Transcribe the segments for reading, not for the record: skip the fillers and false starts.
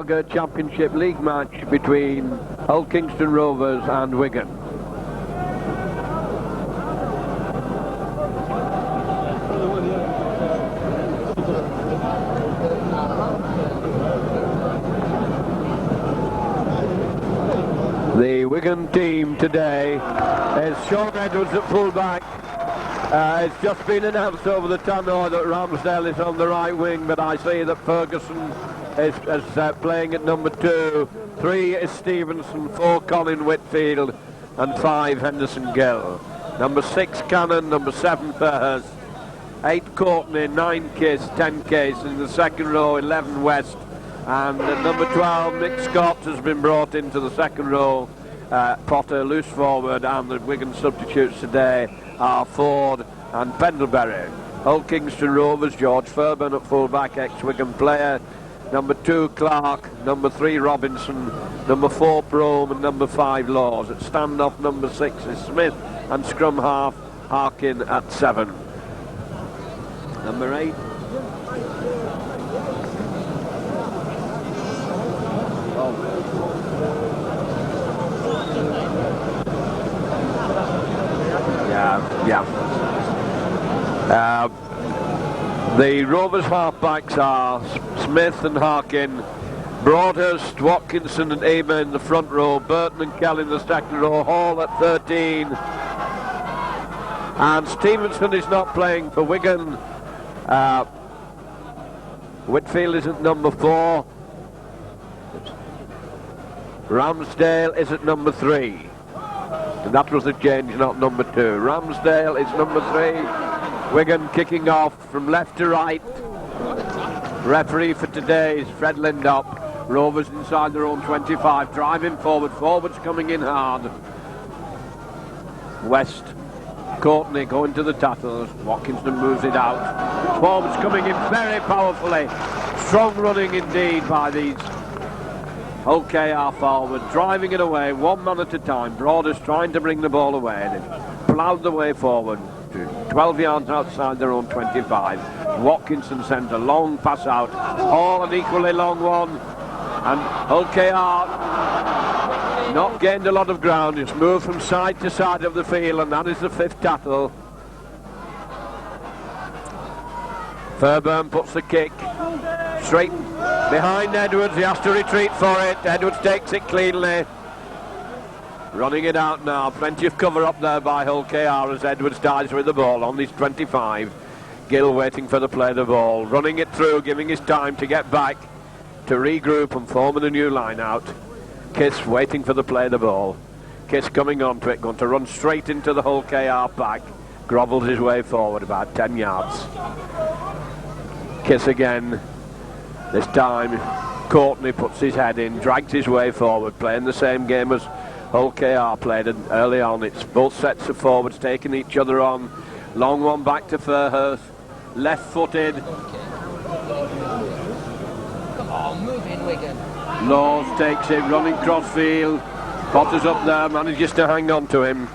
Championship League match between Hull Kingston Rovers and Wigan. The Wigan team today is Sean Edwards at full-back. It's just been announced over the tannoy that Ramsdale is on the right wing, but I see that Ferguson is playing at number 2. 3 is Stevenson, 4 Colin Whitfield, and 5 Henderson Gill. Number 6 Cannon, number 7 Fairhurst, 8 Courtney, 9 Kiss, 10 Case. In the second row 11 West, and number 12 Mick Scott has been brought into the second row. Potter loose forward, and the Wigan substitutes today are Ford and Pendlebury. Hull Kingston Rovers, George Fairbairn at full-back, ex-Wigan player. Number 2 Clark, number 3 Robinson, number 4 Brome, and number 5 Laws. At stand-off number 6 is Smith, and scrum half Harkin at 7. Number 8. The Rovers halfbacks are Smith and Harkin, Broadhurst, Watkinson and Ema in the front row, Burton and Kell in the second row, Hall at 13, and Stevenson is not playing for Wigan. Whitfield is at number 4, Ramsdale is at number 3. And that was the change, not number 2. Ramsdale is number 3. Wigan kicking off from left to right. Referee for today is Fred Lindop. Rovers inside their own 25, driving forward. Forwards coming in hard. West, Courtney going to the tackles. Watkinson moves it out. Forwards coming in very powerfully. Strong running indeed by these Hull KR forward, driving it away one man at a time. Broaders trying to bring the ball away. They've ploughed the way forward to 12 yards outside their own 25. Watkinson sends a long pass out. Hall an equally long one. And Hull KR not gained a lot of ground. Just moved from side to side of the field, and that is the 5th tackle. Fairbairn puts the kick straight behind Edwards. He has to retreat for it. Edwards takes it cleanly. Running it out now. Plenty of cover up there by Hull KR as Edwards dives with the ball on his 25. Gill waiting for the play of the ball. Running it through, giving his time to get back, to regroup and forming a new line out. Kiss waiting for the play of the ball. Kiss coming onto it, going to run straight into the Hull KR pack. Grovels his way forward about 10 yards. Kiss again. This time Courtney puts his head in, drags his way forward, playing the same game as Hull KR played early on. It's both sets of forwards taking each other on. Long one back to Fairhurst, left-footed. Come on, move in, Wigan. Laws takes it, running crossfield. Potter's up there, manages to hang on to him.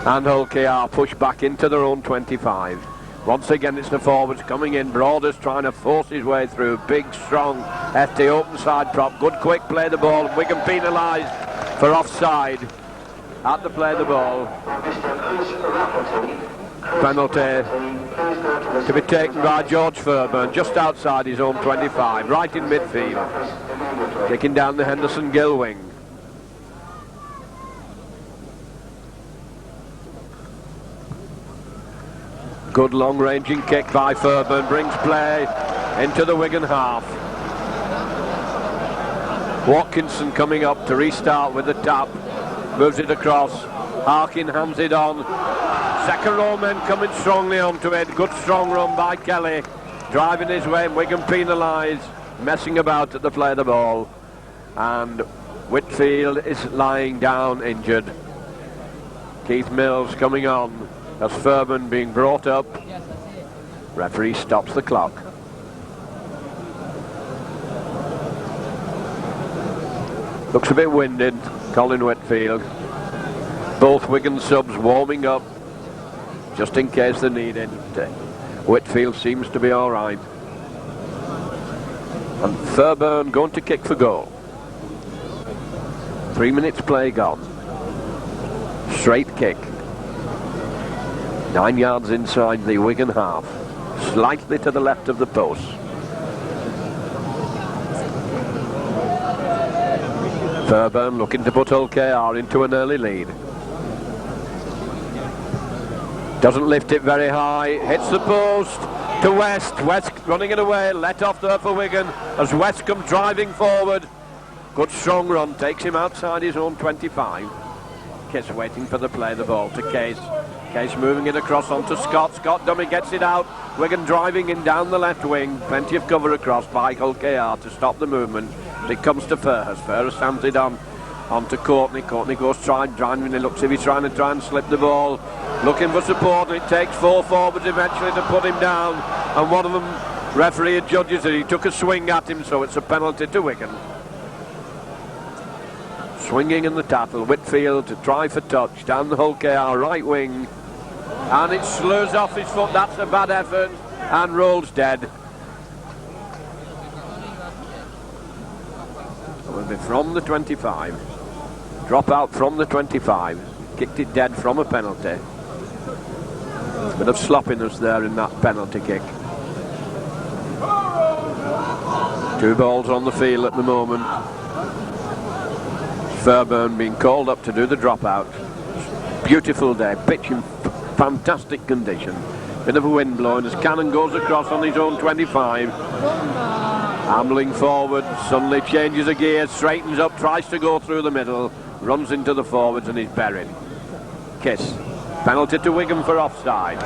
And Hull KR push back into their own 25. Once again it's the forwards coming in. Broaders trying to force his way through. Big, strong, hefty open side prop. Good quick play the ball. Wigan penalised for offside at the play the ball. Penalty to be taken by George Fairbairn just outside his own 25, right in midfield. Kicking down the Henderson Gill wing. Good long-ranging kick by Fairbairn brings play into the Wigan half. Watkinson coming up to restart with the tap. Moves it across. Harkin hands it on. Second row men coming strongly onto it. Good strong run by Kelly. Driving his way. Wigan penalised. Messing about at the play of the ball. And Whitfield is lying down injured. Keith Mills coming on. As Fairbairn being brought up. Referee stops the clock. Looks a bit winded, Colin Whitfield. Both Wigan subs warming up just in case they need it. Whitfield seems to be all right. And Fairbairn going to kick for goal. 3 minutes play gone. Straight kick. 9 yards inside the Wigan half. Slightly to the left of the post. Fairbairn looking to put Hull KR into an early lead. Doesn't lift it very high. Hits the post to West. West running it away. Let off there for Wigan as West comes driving forward. Good strong run. Takes him outside his own 25. Kiss waiting for the play. The ball to Case. Case moving it across onto Scott. Scott dummy gets it out. Wigan driving in down the left wing. Plenty of cover across by Hull KR to stop the movement. But it comes to Fairhurst. Fairhurst hands it on to Courtney. Courtney goes driving. He looks if he's trying to slip the ball. Looking for support, and it takes 4 forwards eventually to put him down. And one of them, referee judges that he took a swing at him, so it's a penalty to Wigan. Swinging in the tackle, Whitfield to try for touch down the Hull KR right wing, and it slurs off his foot. That's a bad effort, and rolls dead. It will be from the 25. Drop out from the 25. Kicked it dead from a penalty. Bit of sloppiness there in that penalty kick. 2 balls on the field at the moment. Fairbairn being called up to do the dropout. Beautiful day, pitch in fantastic condition. Bit of a wind blowing as Cannon goes across on his own 25. Ambling forward, suddenly changes a gear, straightens up, tries to go through the middle, runs into the forwards and is buried. Kiss. Penalty to Wigan for offside.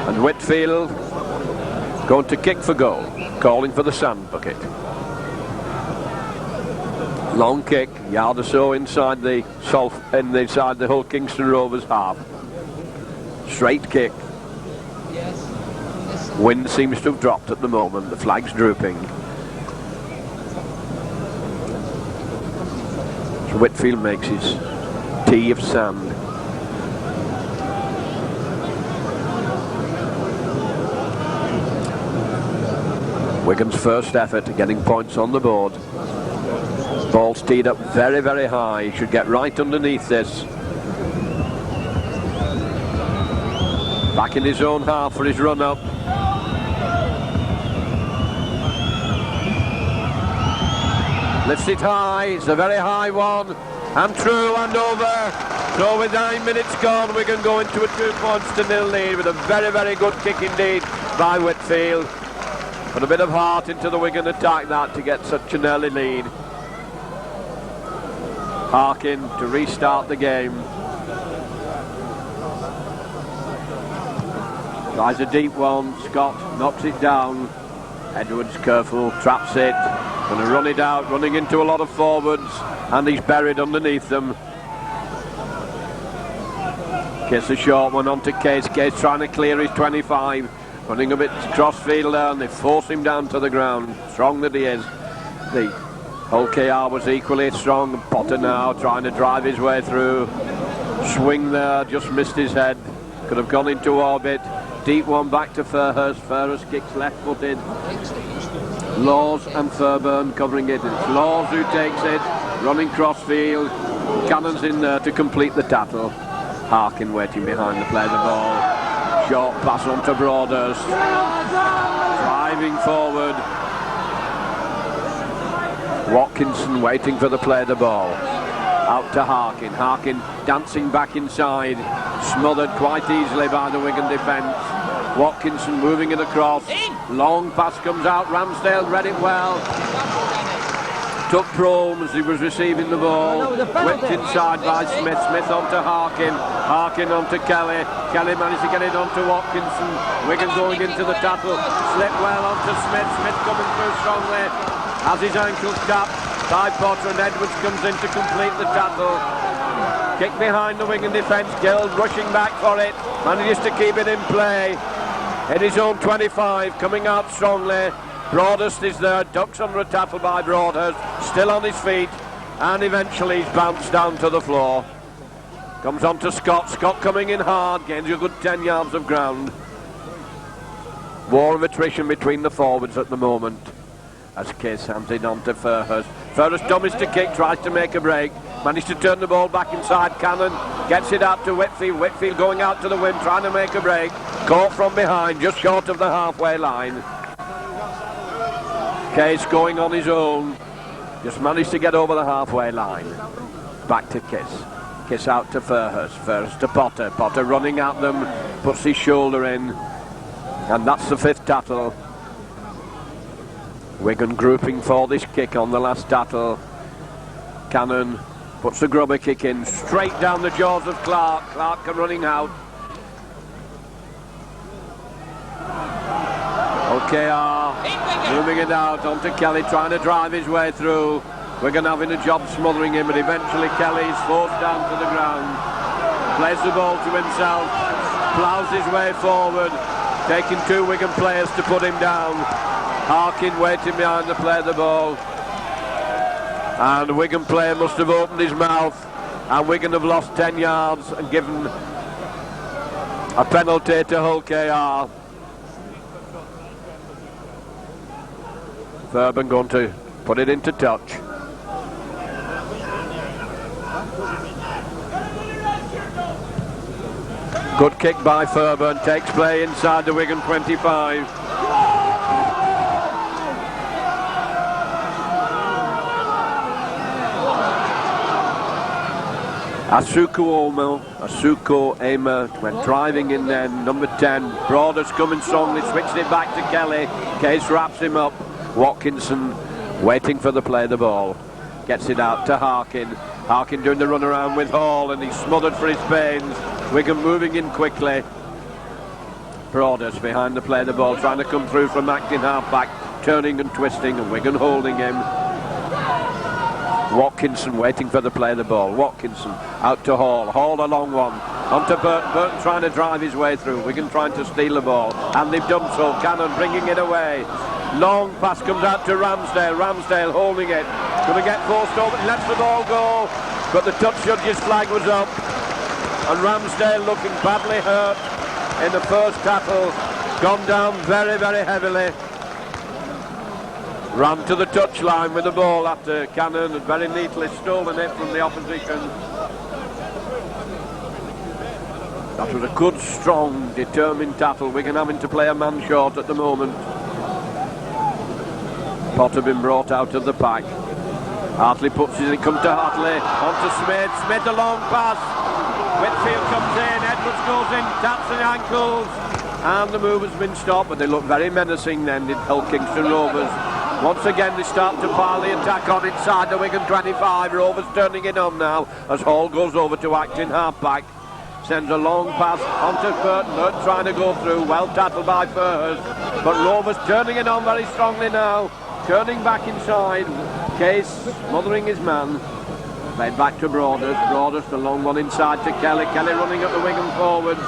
And Whitfield going to kick for goal, calling for the sand bucket. Long kick, yard or so inside the inside the Hull Kingston Rovers half. Straight kick. Wind seems to have dropped at the moment. The flag's drooping. So Whitfield makes his tee of sand. Wigan's first effort at getting points on the board. Ball's teed up very, very high. Should get right underneath this. Back in his own half for his run up. Lifts it high, it's a very high one, and true and over. So with 9 minutes gone, Wigan go into a 2-0 lead with a very, very good kick indeed by Whitfield. Put a bit of heart into the Wigan attack that to get such an early lead. Harkin to restart the game. Tries a deep one, Scott knocks it down. Edwards careful, traps it. Going to run it out, running into a lot of forwards, and he's buried underneath them. Gets a short one onto Case. Case trying to clear his 25. Running a bit cross-field there, and they force him down to the ground. Strong that he is. The Hull KR was equally strong. Potter now trying to drive his way through. Swing there, just missed his head. Could have gone into orbit. Deep one back to Fairhurst. Fairhurst kicks left-footed. Laws and Fairbairn covering it. It's Laws who takes it, running cross-field. Cannon's in there to complete the tackle. Harkin waiting behind to play the ball. Short pass on to Broadhurst. Driving forward. Watkinson waiting for the play the ball. Out to Harkin. Harkin dancing back inside. Smothered quite easily by the Wigan defence. Watkinson moving it across. Long pass comes out. Ramsdale read it well. Took Prome as he was receiving the ball. Whipped inside by Smith. Smith onto Harkin. Harkin onto Kelly. Kelly managed to get it onto Watkinson. Wigan going into the tackle. Slip well onto Smith. Smith coming through strongly. Has his ankle tapped by Potter, and Edwards comes in to complete the tackle. Kick behind the Wigan defence. Gill rushing back for it. Manages to keep it in play. In his own 25, coming out strongly. Broadhurst is there, ducks under a tackle by Broadhurst, still on his feet, and eventually he's bounced down to the floor. Comes on to Scott. Scott coming in hard, gains a good 10 yards of ground. War of attrition between the forwards at the moment. As Case hands it on to Furhurst. Furhurst dummies to kick, tries to make a break. Managed to turn the ball back inside. Cannon gets it out to Whitfield. Whitfield going out to the wing, trying to make a break. Caught from behind, just short of the halfway line. Case going on his own. Just managed to get over the halfway line. Back to Kiss. Kiss out to Furhurst. Furhurst to Potter. Potter running at them. Puts his shoulder in. And that's the 5th tackle. Wigan grouping for this kick on the last tackle. Cannon puts the grubber kick in. Straight down the jaws of Clark. Clark running out. OKR moving it out onto Kelly, trying to drive his way through. Wigan having a job smothering him, but eventually Kelly's forced down to the ground. Plays the ball to himself, ploughs his way forward, taking 2 Wigan players to put him down. Harkin waiting behind to play the ball. And the Wigan player must have opened his mouth, and Wigan have lost 10 yards and given a penalty to Hull KR. Thurban going to put it into touch. Good kick by Thurban, takes play inside the Wigan 25. Asuko Ema went driving in there, number 10. Broaders coming strongly, switched it back to Kelly. Case wraps him up. Watkinson waiting for the play the ball. Gets it out to Harkin. Harkin doing the run around with Hall, and he's smothered for his pains. Wigan moving in quickly. Broaders behind the play the ball, trying to come through from acting half-back, turning and twisting, and Wigan holding him. Watkinson waiting for the play the ball. Watkinson out to Hall. Hall a long one. On to Burton. Burton trying to drive his way through. Wigan trying to steal the ball. And they've done so. Cannon bringing it away. Long pass comes out to Ramsdale. Ramsdale holding it. Going to get forced over. He lets the ball go. But the touch judge's flag was up. And Ramsdale looking badly hurt in the first tackle. Gone down very, very heavily. Ran to the touchline with the ball after Cannon had very neatly stolen it from the opposition. That was a good, strong, determined tackle. Wigan having to play a man short at the moment. Potter been brought out of the pack. Hartley puts it in, comes to Hartley, on to Smith. Smith a long pass. Whitfield comes in, Edwards goes in, taps the ankles. And the move has been stopped, but they look very menacing then, did Hull Kingston Rovers. Once again they start to pile the attack on inside the Wigan 25. Rovers turning it on now as Hall goes over to acting half-back. Sends a long pass onto Burton. Burton trying to go through, well tackled by Furhurst. But Rovers turning it on very strongly now. Turning back inside. Case smothering his man. Played back to Broaders. Broaders the long one inside to Kelly. Kelly running up the Wigan forwards.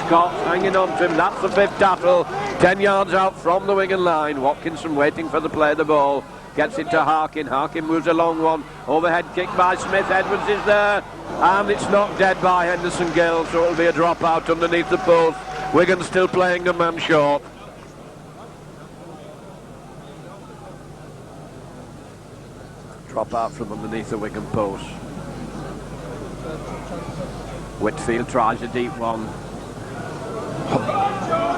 Scott hanging on to him. That's the 5th tackle. 10 yards out from the Wigan line. Watkinson waiting for the play of the ball. Gets it to Harkin. Harkin moves a long one. Overhead kick by Smith. Edwards is there. And it's knocked dead by Henderson Gill. So it'll be a drop out underneath the post. Wigan still playing a man short. Drop out from underneath the Wigan post. Whitfield tries a deep one.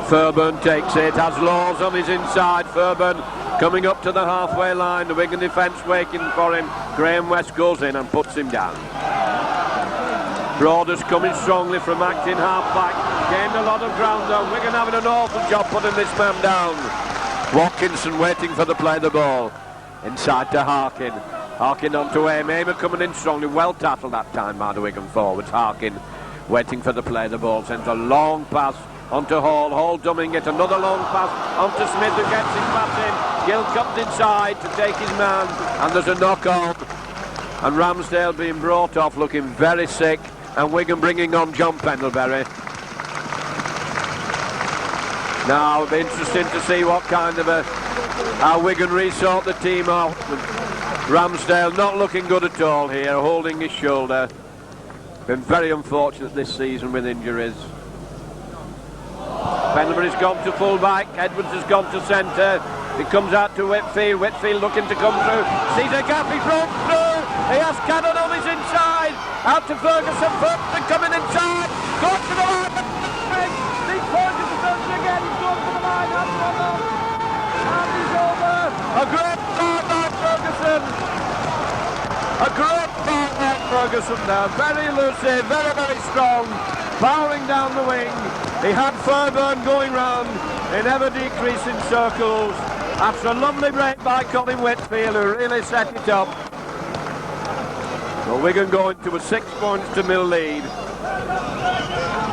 Thurban takes it, has Laws on his inside. Thurban coming up to the halfway line. The Wigan defence waiting for him. Graham West goes in and puts him down. Broaders coming strongly from acting half-back. Gained a lot of ground though. Wigan having an awful job putting this man down. Watkinson waiting for the play of the ball. Inside to Harkin. Harkin on to Aim. Aim coming in strongly. Well tackled that time by the Wigan forwards. Harkin waiting for the play of the ball. Sends a long pass onto Hall. Hall dumbing it. Another long pass onto Smith who gets his pass in. Gill comes inside to take his man. And there's a knock on. And Ramsdale being brought off looking very sick. And Wigan bringing on John Pendlebury. Now it'll be interesting to see what kind of how Wigan resort the team out. Ramsdale not looking good at all here, holding his shoulder. Been very unfortunate this season with injuries. Penderbury's gone to full-back, Edwards has gone to centre. He comes out to Whitfield, Whitfield looking to come through, sees a gap, he broke through, he has Cannon on his inside, out to Ferguson, Ferguson coming inside, goes to the line, he's pointed to Ferguson again, he's gone to the line, that's one on, and he's over. A great start by Ferguson, a great start by Ferguson there, very elusive, very, very strong, powering down the wing. He had Fairburn going round in ever decreasing circles after a lovely break by Colin Whitfield, who really set it up. So Wigan going to a 6 points to 0 lead.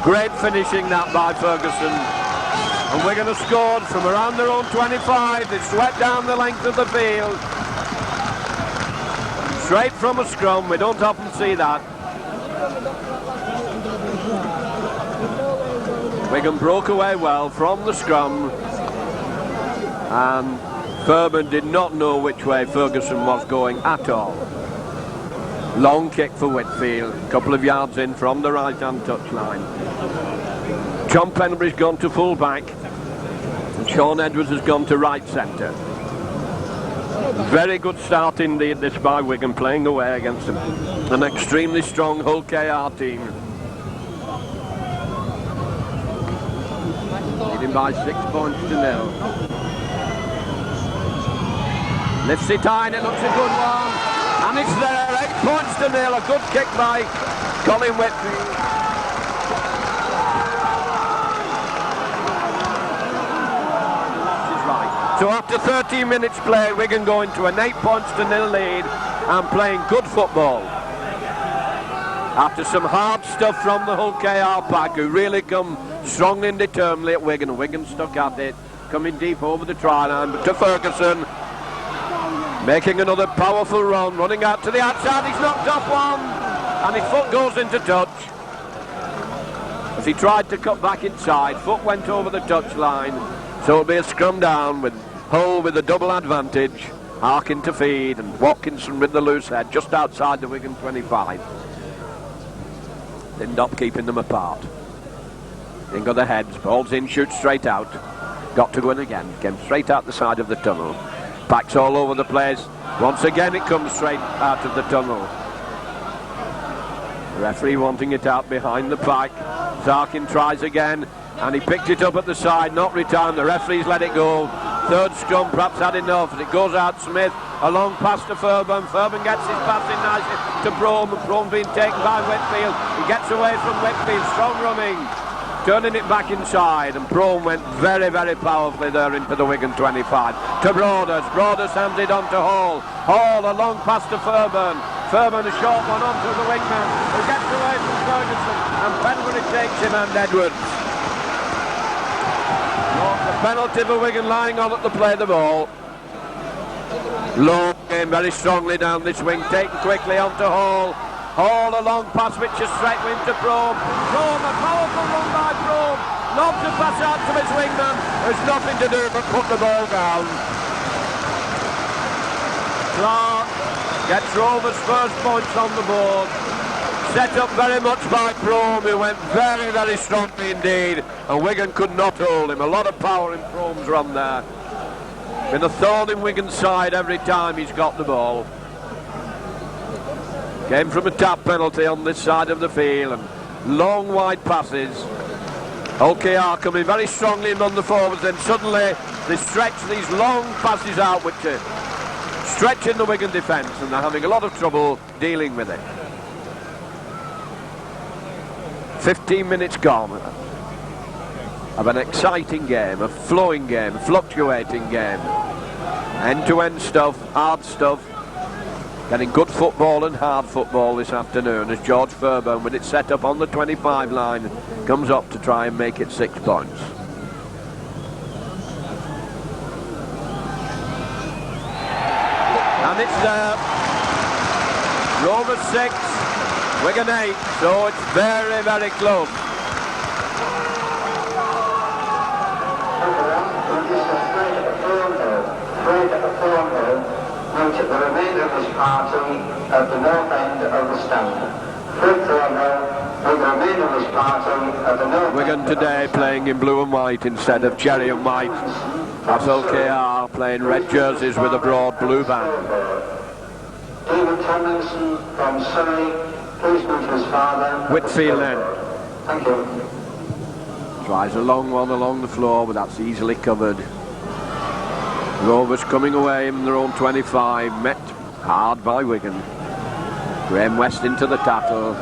Great finishing that by Ferguson. And Wigan have scored from around their own 25. They've swept down the length of the field. Straight from a scrum, we don't often see that. Wigan broke away well from the scrum, and Fairburn did not know which way Ferguson was going at all. Long kick for Whitfield, a couple of yards in from the right-hand touchline. John Penderbury's gone to full-back, and Sean Edwards has gone to right centre. Very good start indeed this by Wigan, playing away against an extremely strong Hull KR team. Leading by 6 points to 0. Lifts it high and it looks a good one. And it's there, 8 points to 0. A good kick by Colin Whitfield. This is right. So after 13 minutes play, Wigan going to an 8 points to 0 lead and playing good football. After some hard stuff from the Hull KR pack, who really come strongly and determinedly at Wigan. Wigan stuck at it, coming deep over the try line, but to Ferguson, making another powerful run, running out to the outside, he's knocked off one, and his foot goes into touch. As he tried to cut back inside, foot went over the touch line, so it'll be a scrum down with Hull with a double advantage, Harkin to feed, and Watkinson with the loose head just outside the Wigan 25. They end up keeping them apart. In got the heads, balls in, shoots straight out. Got to go in again, came straight out the side of the tunnel. Backs all over the place. Once again it comes straight out of the tunnel. The referee wanting it out behind the pack. Zarkin tries again, and he picked it up at the side, not returned. The referee's let it go. Third scrum, perhaps had enough, as it goes out Smith, a long pass to Fairburn. Fairburn gets his pass in nicely to Brome, and Brome being taken by Whitfield. He gets away from Whitfield, strong running, turning it back inside, and Brome went very, very powerfully there into the Wigan 25. To Broders, Broders hands it on to Hall. Hall, a long pass to Fairburn. Fairburn, a short one onto the wingman, who gets away from Ferguson, and Penderbury takes him, and Edwards. The penalty for Wigan lying on at the play of the ball. Low game very strongly down this wing, taken quickly onto Hall. Hall, a long pass which is straight into Brome. Brome, a powerful run by Brome. Not to pass out to his wingman. There's nothing to do but put the ball down. Clark gets Rovers' first points on the board. Set up very much by Brome, who went very, very strongly indeed, and Wigan could not hold him. A lot of power in Brome's run there. Been a thorn in Wigan's side every time he's got the ball. Came from a tap penalty on this side of the field, and long wide passes. Hull KR coming very strongly in on the forwards, then suddenly they stretch these long passes out which are stretching the Wigan defence, and they're having a lot of trouble dealing with it. 15 minutes gone of an exciting game, a flowing game, fluctuating game. End-to-end stuff, hard stuff. Getting good football and hard football this afternoon as George Fairburn, with it set up on the 25 line, comes up to try and make it 6 points. And it's there. Rovers 6, Wigan 8, so it's very, very close. Note at the remainder of this party at the north end of the stand. Free throw, Wigan today playing in blue and white instead of cherry and white. That's LKR playing red jerseys with a broad blue band. David Tomlinson from Surrey, please meet his father. Whitfield then. Thank you. Tries a long one along the floor, but that's easily covered. Rovers coming away in their own 25, met hard by Wigan. Graham West into the tackle.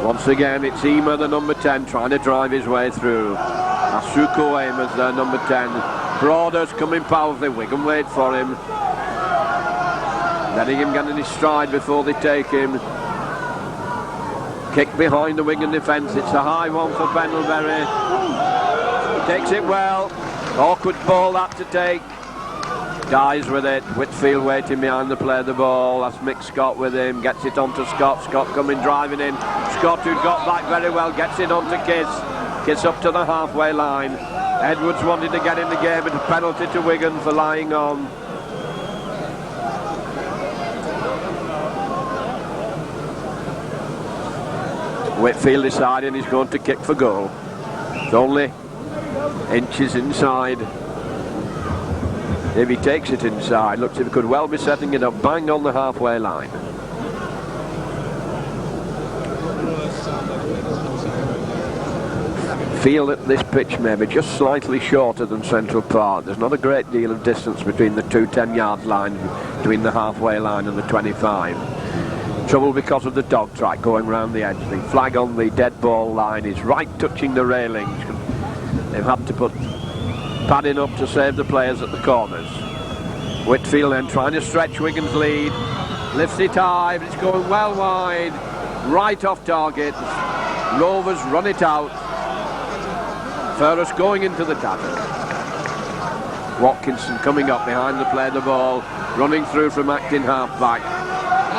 Once again, it's Ema, the number 10, trying to drive his way through. Asuko Amos, their number 10. Broaders coming powerfully. Wigan wait for him. Letting him get in his stride before they take him. Kick behind the Wigan defence. It's a high one for Pendlebury. Takes it well. Awkward ball that to take. Dies with it. Whitfield waiting behind the play of the ball. That's Mick Scott with him. Gets it onto Scott. Scott coming driving in. Scott, who got back very well, gets it onto Kiss. Kiss up to the halfway line. Edwards wanted to get in the game, but a penalty to Wigan for lying on. Whitfield deciding he's going to kick for goal. It's only inches inside. If he takes it inside, looks if he could well be setting it up bang on the halfway line. Feel that this pitch may be just slightly shorter than Central Park. There's not a great deal of distance between the two 10-yard lines, between the halfway line and the 25. Trouble because of the dog track going round the edge. The flag on the dead ball line is right touching the railings. They've had to put padding up to save the players at the corners. Whitfield then trying to stretch Wigan's lead. Lifts it high, but it's going well wide. Right off target. Rovers run it out. Ferris going into the tackle. Watkinson coming up behind the play of the ball. Running through from acting half-back.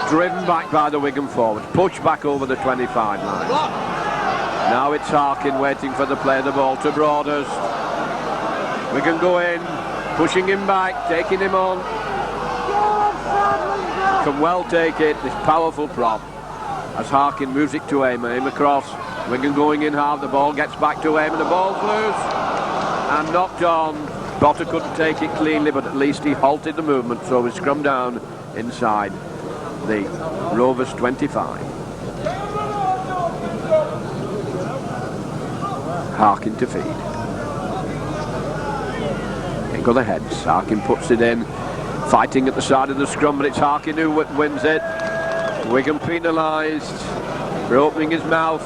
Driven back by the Wigan forwards. Pushed back over the 25 line. Now it's Harkin waiting for the play of the ball to Broaders. Wigan go in, pushing him back, taking him on. Can well take it, this powerful prop. As Harkin moves it to Aim across. Wigan going in hard, the ball gets back to Aim and the ball's loose. And knocked on. Potter couldn't take it cleanly, but at least he halted the movement, so we scrum down inside the Rovers 25. Harkin to feed. Kick of the heads. Harkin puts it in. Fighting at the side of the scrum, but it's Harkin who wins it. Wigan penalised for opening his mouth.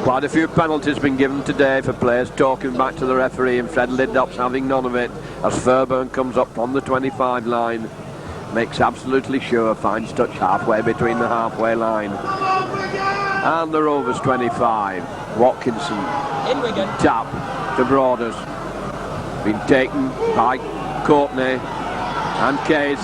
Quite a few penalties been given today for players talking back to the referee, and Fred Lidop's having none of it as Fairburn comes up on the 25 line. Makes absolutely sure, finds touch halfway between the halfway line and the Rovers 25. Watkinson, tap to Broaders. Been taken by Courtney and Case.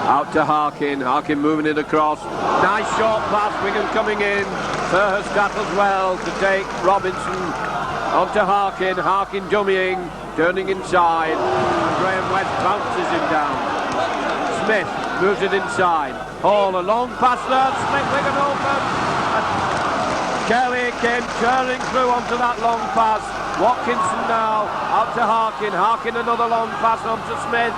Out to Harkin. Harkin moving it across. Nice short pass. Wigan coming in. Furhurst tackles well to take Robinson onto Harkin. Harkin dummying, turning inside. Graham West bounces him down. Smith moves it inside. Hall, a long pass there. Split Wigan open. And Kelly came turning through onto that long pass. Watkinson now out to Harkin. Harkin another long pass onto Smith.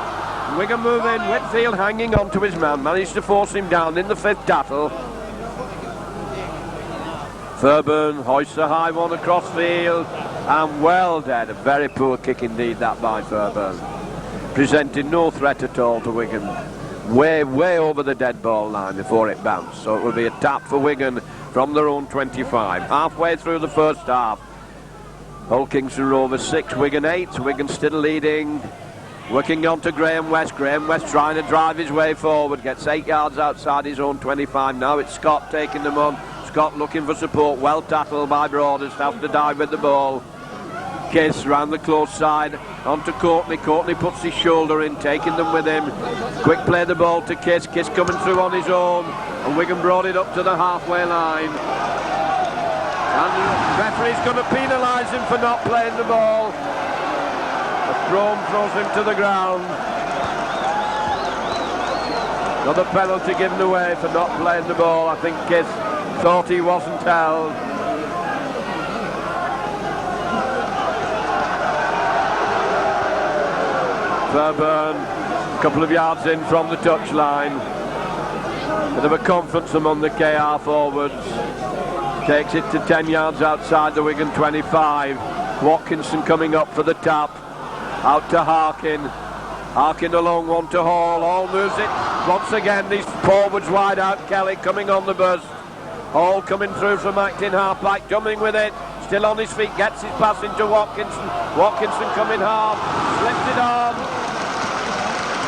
Wigan moving, Whitfield hanging on to his man, managed to force him down in the fifth tackle. Fairburn hoists a high one across field, and well dead. A very poor kick indeed that by Fairburn. Presented no threat at all to Wigan. Way over the dead ball line before it bounced. So it will be a tap for Wigan from their own 25. Halfway through the first half. Hull Kingston Rovers 6, Wigan 8. Wigan still leading. Working on to Graham West. Graham West trying to drive his way forward. Gets 8 yards outside his own 25. Now it's Scott taking them on. Scott looking for support. Well tackled by Broaders. Have to dive with the ball. Kiss round the close side. On to Courtney. Courtney puts his shoulder in. Taking them with him. Quick play the ball to Kiss. Kiss coming through on his own. And Wigan brought it up to the halfway line. And the referee's going to penalise him for not playing the ball. Rome throws him to the ground. Another penalty given away for not playing the ball. I think Kiss thought he wasn't held. Fairburn, a couple of yards in from the touchline. Bit of a conference among the KR forwards. Takes it to 10 yards outside the Wigan 25. Watkinson coming up for the tap. Out to Harkin. Harkin along, one to Hall. Hall moves it once again. These forwards wide out. Kelly coming on the burst. Hall coming through from Acton half-back, jumping with it. Still on his feet, gets his pass into Watkinson. Watkinson coming hard. Slips it on.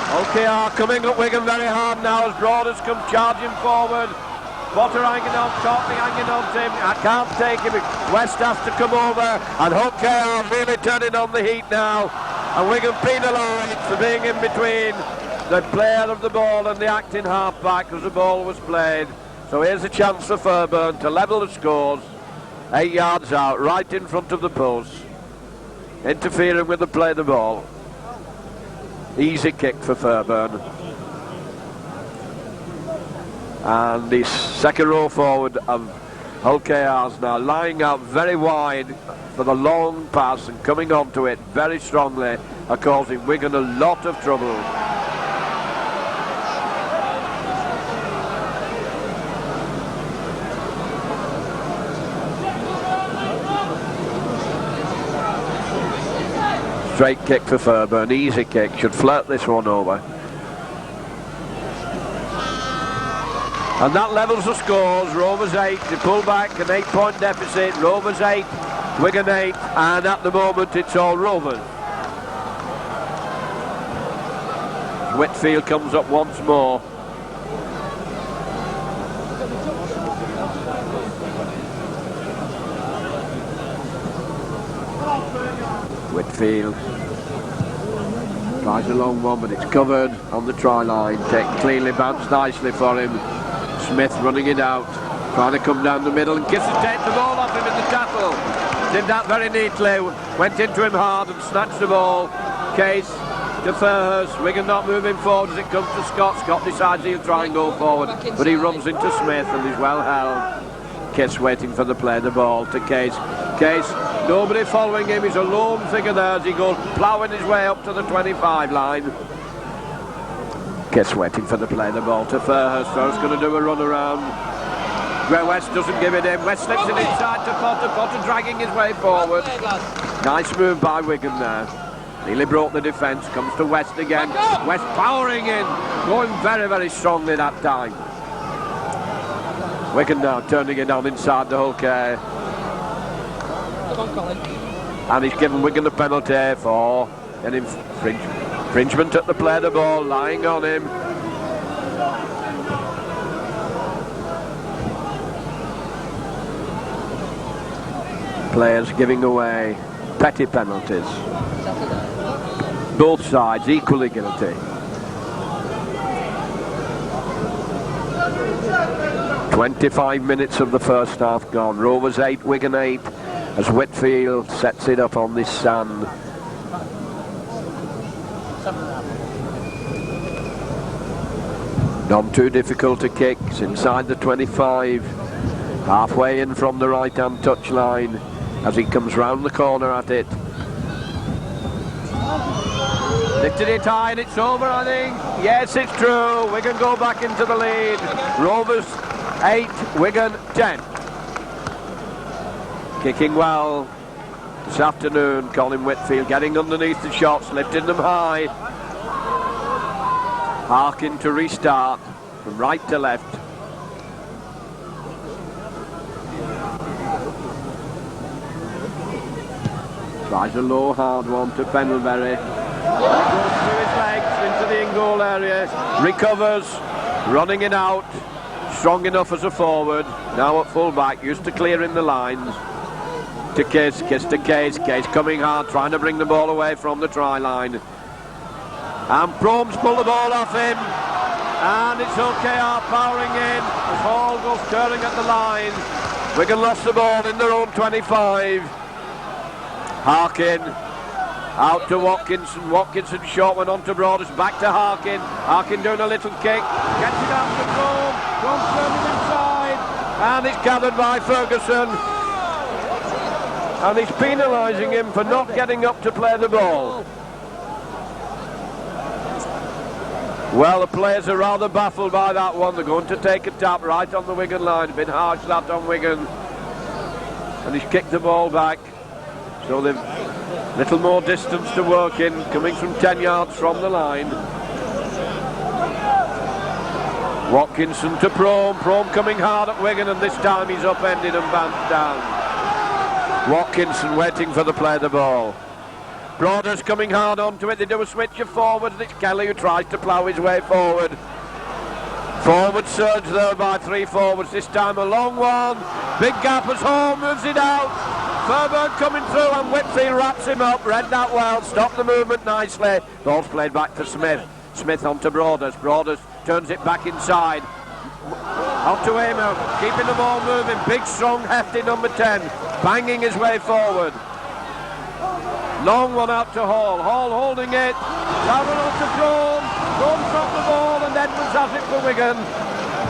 OKR coming up Wigan very hard now as Broaders come charging forward. Potter hanging on, Courtney hanging on to him. I can't take him. West has to come over, and OKR really turning on the heat now. And Wigan penalised for being in between the player of the ball and the acting half-back as the ball was played. So here's a chance for Fairburn to level the scores. 8 yards out, right in front of the post. Interfering with the play of the ball. Easy kick for Fairburn. And the second row forward of OKR's now lying out very wide for the long pass and coming onto it very strongly are causing Wigan a lot of trouble. Straight kick for Fairburn, easy kick, should flirt this one over. And that levels the scores. Rovers 8, they pull back, an 8-point deficit. Rovers 8, Wigan 8, and at the moment it's all Rovers. Whitfield comes up once more. Whitfield tries a long one, but it's covered on the try line. Cleanly bounced nicely for him. Smith running it out, trying to come down the middle, and Kiss has taken the ball off him in the tackle. Did that very neatly, went into him hard and snatched the ball. Case to Fairhurst. Wigan not moving forward as it comes to Scott. Scott decides he'll try and go forward, but he runs into Smith and he's well held. Kiss waiting for the play, the ball to Case. Case, nobody following him, he's a lone figure there as he goes ploughing his way up to the 25 line. Kiss waiting for the play, the ball to Fairhurst. Fairhurst going to do a run around. Where West doesn't give it in. West slips it inside to Potter. Potter dragging his way forward. Nice move by Wigan there. Nearly broke the defence. Comes to West again. West powering in. Going very, very strongly that time. Wigan now turning it on inside the hook. And he's given Wigan a penalty for an infringement at the play of the ball, lying on him. Players giving away petty penalties. Both sides equally guilty. 25 minutes of the first half gone. Rovers 8, Wigan 8, as Whitfield sets it up on this sand. Not too difficult to kick. It's inside the 25, halfway in from the right hand touchline as he comes round the corner at it. Lifted it high and it's over, I think. Yes, it's true. Wigan go back into the lead. Rovers 8, Wigan 10. Kicking well this afternoon, Colin Whitfield getting underneath the shots, lifting them high. Harkin to restart from right to left. Tries a low hard one to Pendlebury. Goes through his legs into the in-goal area. Recovers, running it out. Strong enough as a forward. Now at full back, used to clearing the lines. To Kiss, Kiss to Case. Case coming hard, trying to bring the ball away from the try line. And Promes pull the ball off him. And it's OKR powering in as Hall goes turning at the line. Wigan lost the ball in their own 25. Harkin Out to Watkinson. Watkinson short went on to Broaders. Back to Harkin. Harkin doing a little kick. Gets it out to Chrome. Chrome's turning inside. And it's gathered by Ferguson. And he's penalising him for not getting up to play the ball. Well, the players are rather baffled by that one. They're going to take a tap right on the Wigan line. A bit harsh that on Wigan. And he's kicked the ball back. So they've little more distance to work in, coming from 10 yards from the line. Watkinson to Prome. Prome coming hard at Wigan, and this time he's upended and bounced down. Watkinson waiting for the play of the ball. Broaders coming hard onto it. They do a switch of forwards, and it's Kelly who tries to plough his way forward. Forward surge there by 3 forwards. This time a long one. Big gap as Hall moves it out. Fairburn coming through, and Whitfield wraps him up. Read that well. Stopped the movement nicely. Ball's played back to Smith. Smith onto Broaders. Broaders turns it back inside. Out to Amo. Keeping the ball moving. Big, strong, hefty number 10. Banging his way forward. Long one out to Hall. Hall holding it. Travel on to Crome. Crome dropped the ball, and Edmonds has it for Wigan.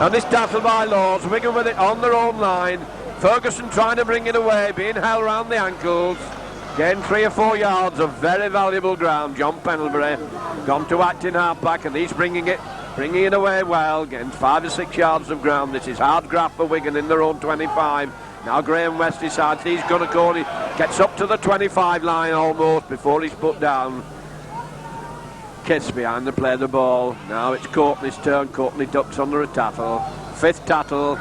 And this tackle by Laws. Wigan with it on their own line. Ferguson trying to bring it away, being held round the ankles. Gained 3 or 4 yards of very valuable ground. John Pendlebury gone to acting half-back, and he's bringing it away well. Getting 5 or 6 yards of ground. This is hard graft for Wigan in their own 25. Now Graham West decides he's going to go. He gets up to the 25 line almost before he's put down. Kiss behind the play of the ball. Now it's Courtney's turn. Courtney ducks under a tackle. 5th tackle.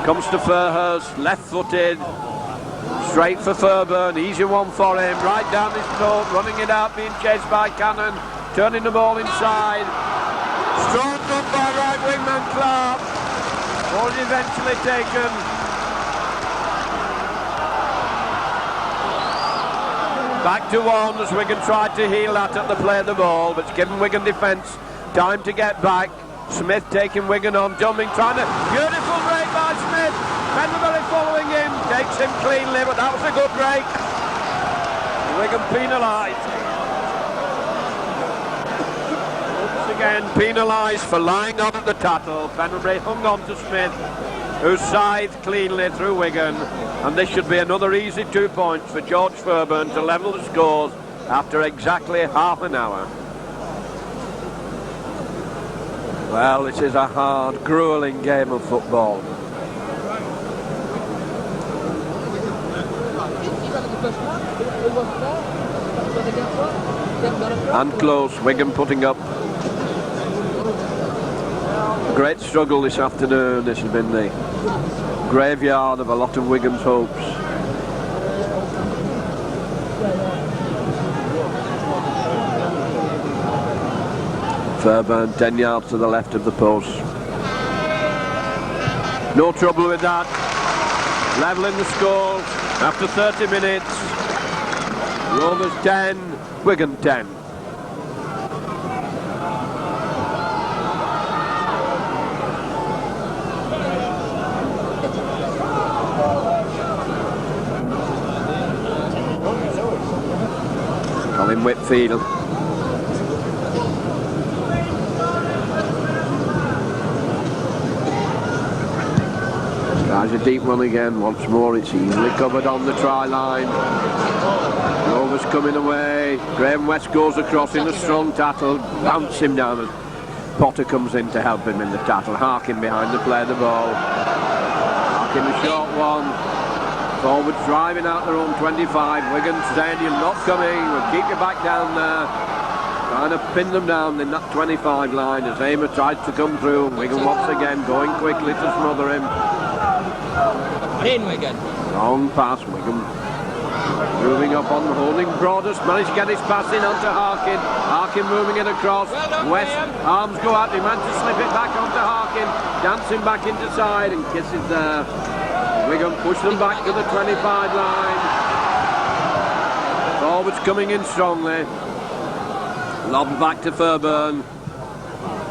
Comes to Fairhurst, left-footed. Straight for Fairburn. Easy one for him. Right down his throat. Running it out. Being chased by Cannon. Turning the ball inside. Strong up by right wingman Clark. Ball is eventually taken. Back to 1 as Wigan tried to heel that at the play of the ball, but it's given Wigan defence time to get back. Smith taking Wigan on, jumping, trying to... Beautiful break by Smith. Pendlebury following him, takes him cleanly, but that was a good break. Wigan penalised. Once again penalised for lying on at the tackle. Pendlebury hung on to Smith, who scythed cleanly through Wigan, and this should be another easy 2 points for George Fairburn to level the scores after exactly half an hour. Well, this is a hard, gruelling game of football. And close, Wigan putting up a great struggle this afternoon. This has been the graveyard of a lot of Wigan's hopes. Fairburn 10 yards to the left of the post. No trouble with that. Leveling the score after 30 minutes. Rovers 10, Wigan 10. Colin Whitfield. Tries a deep one again. Once more, it's easily covered on the try line. Rovers coming away. Graham West goes across in a strong tackle. Bounce him down, and Potter comes in to help him in the tackle. Harkin behind the play of the ball. Harkin a short one. Forwards driving out their own 25. Wigan saying, "You're not coming. We'll keep you back down there." Trying to pin them down in that 25 line as Amer tries to come through. Wigan once again going quickly to smother him. In Wigan. Long pass, Wigan moving up on, holding Broaders, managed to get his pass in onto Harkin. Harkin moving it across. Well done, West, Graham. arms go out, he managed to slip it back onto Harkin, dancing back into side, and kisses there. Wigan push them back to the 25 line. Forwards coming in strongly. Lob back to Fairburn.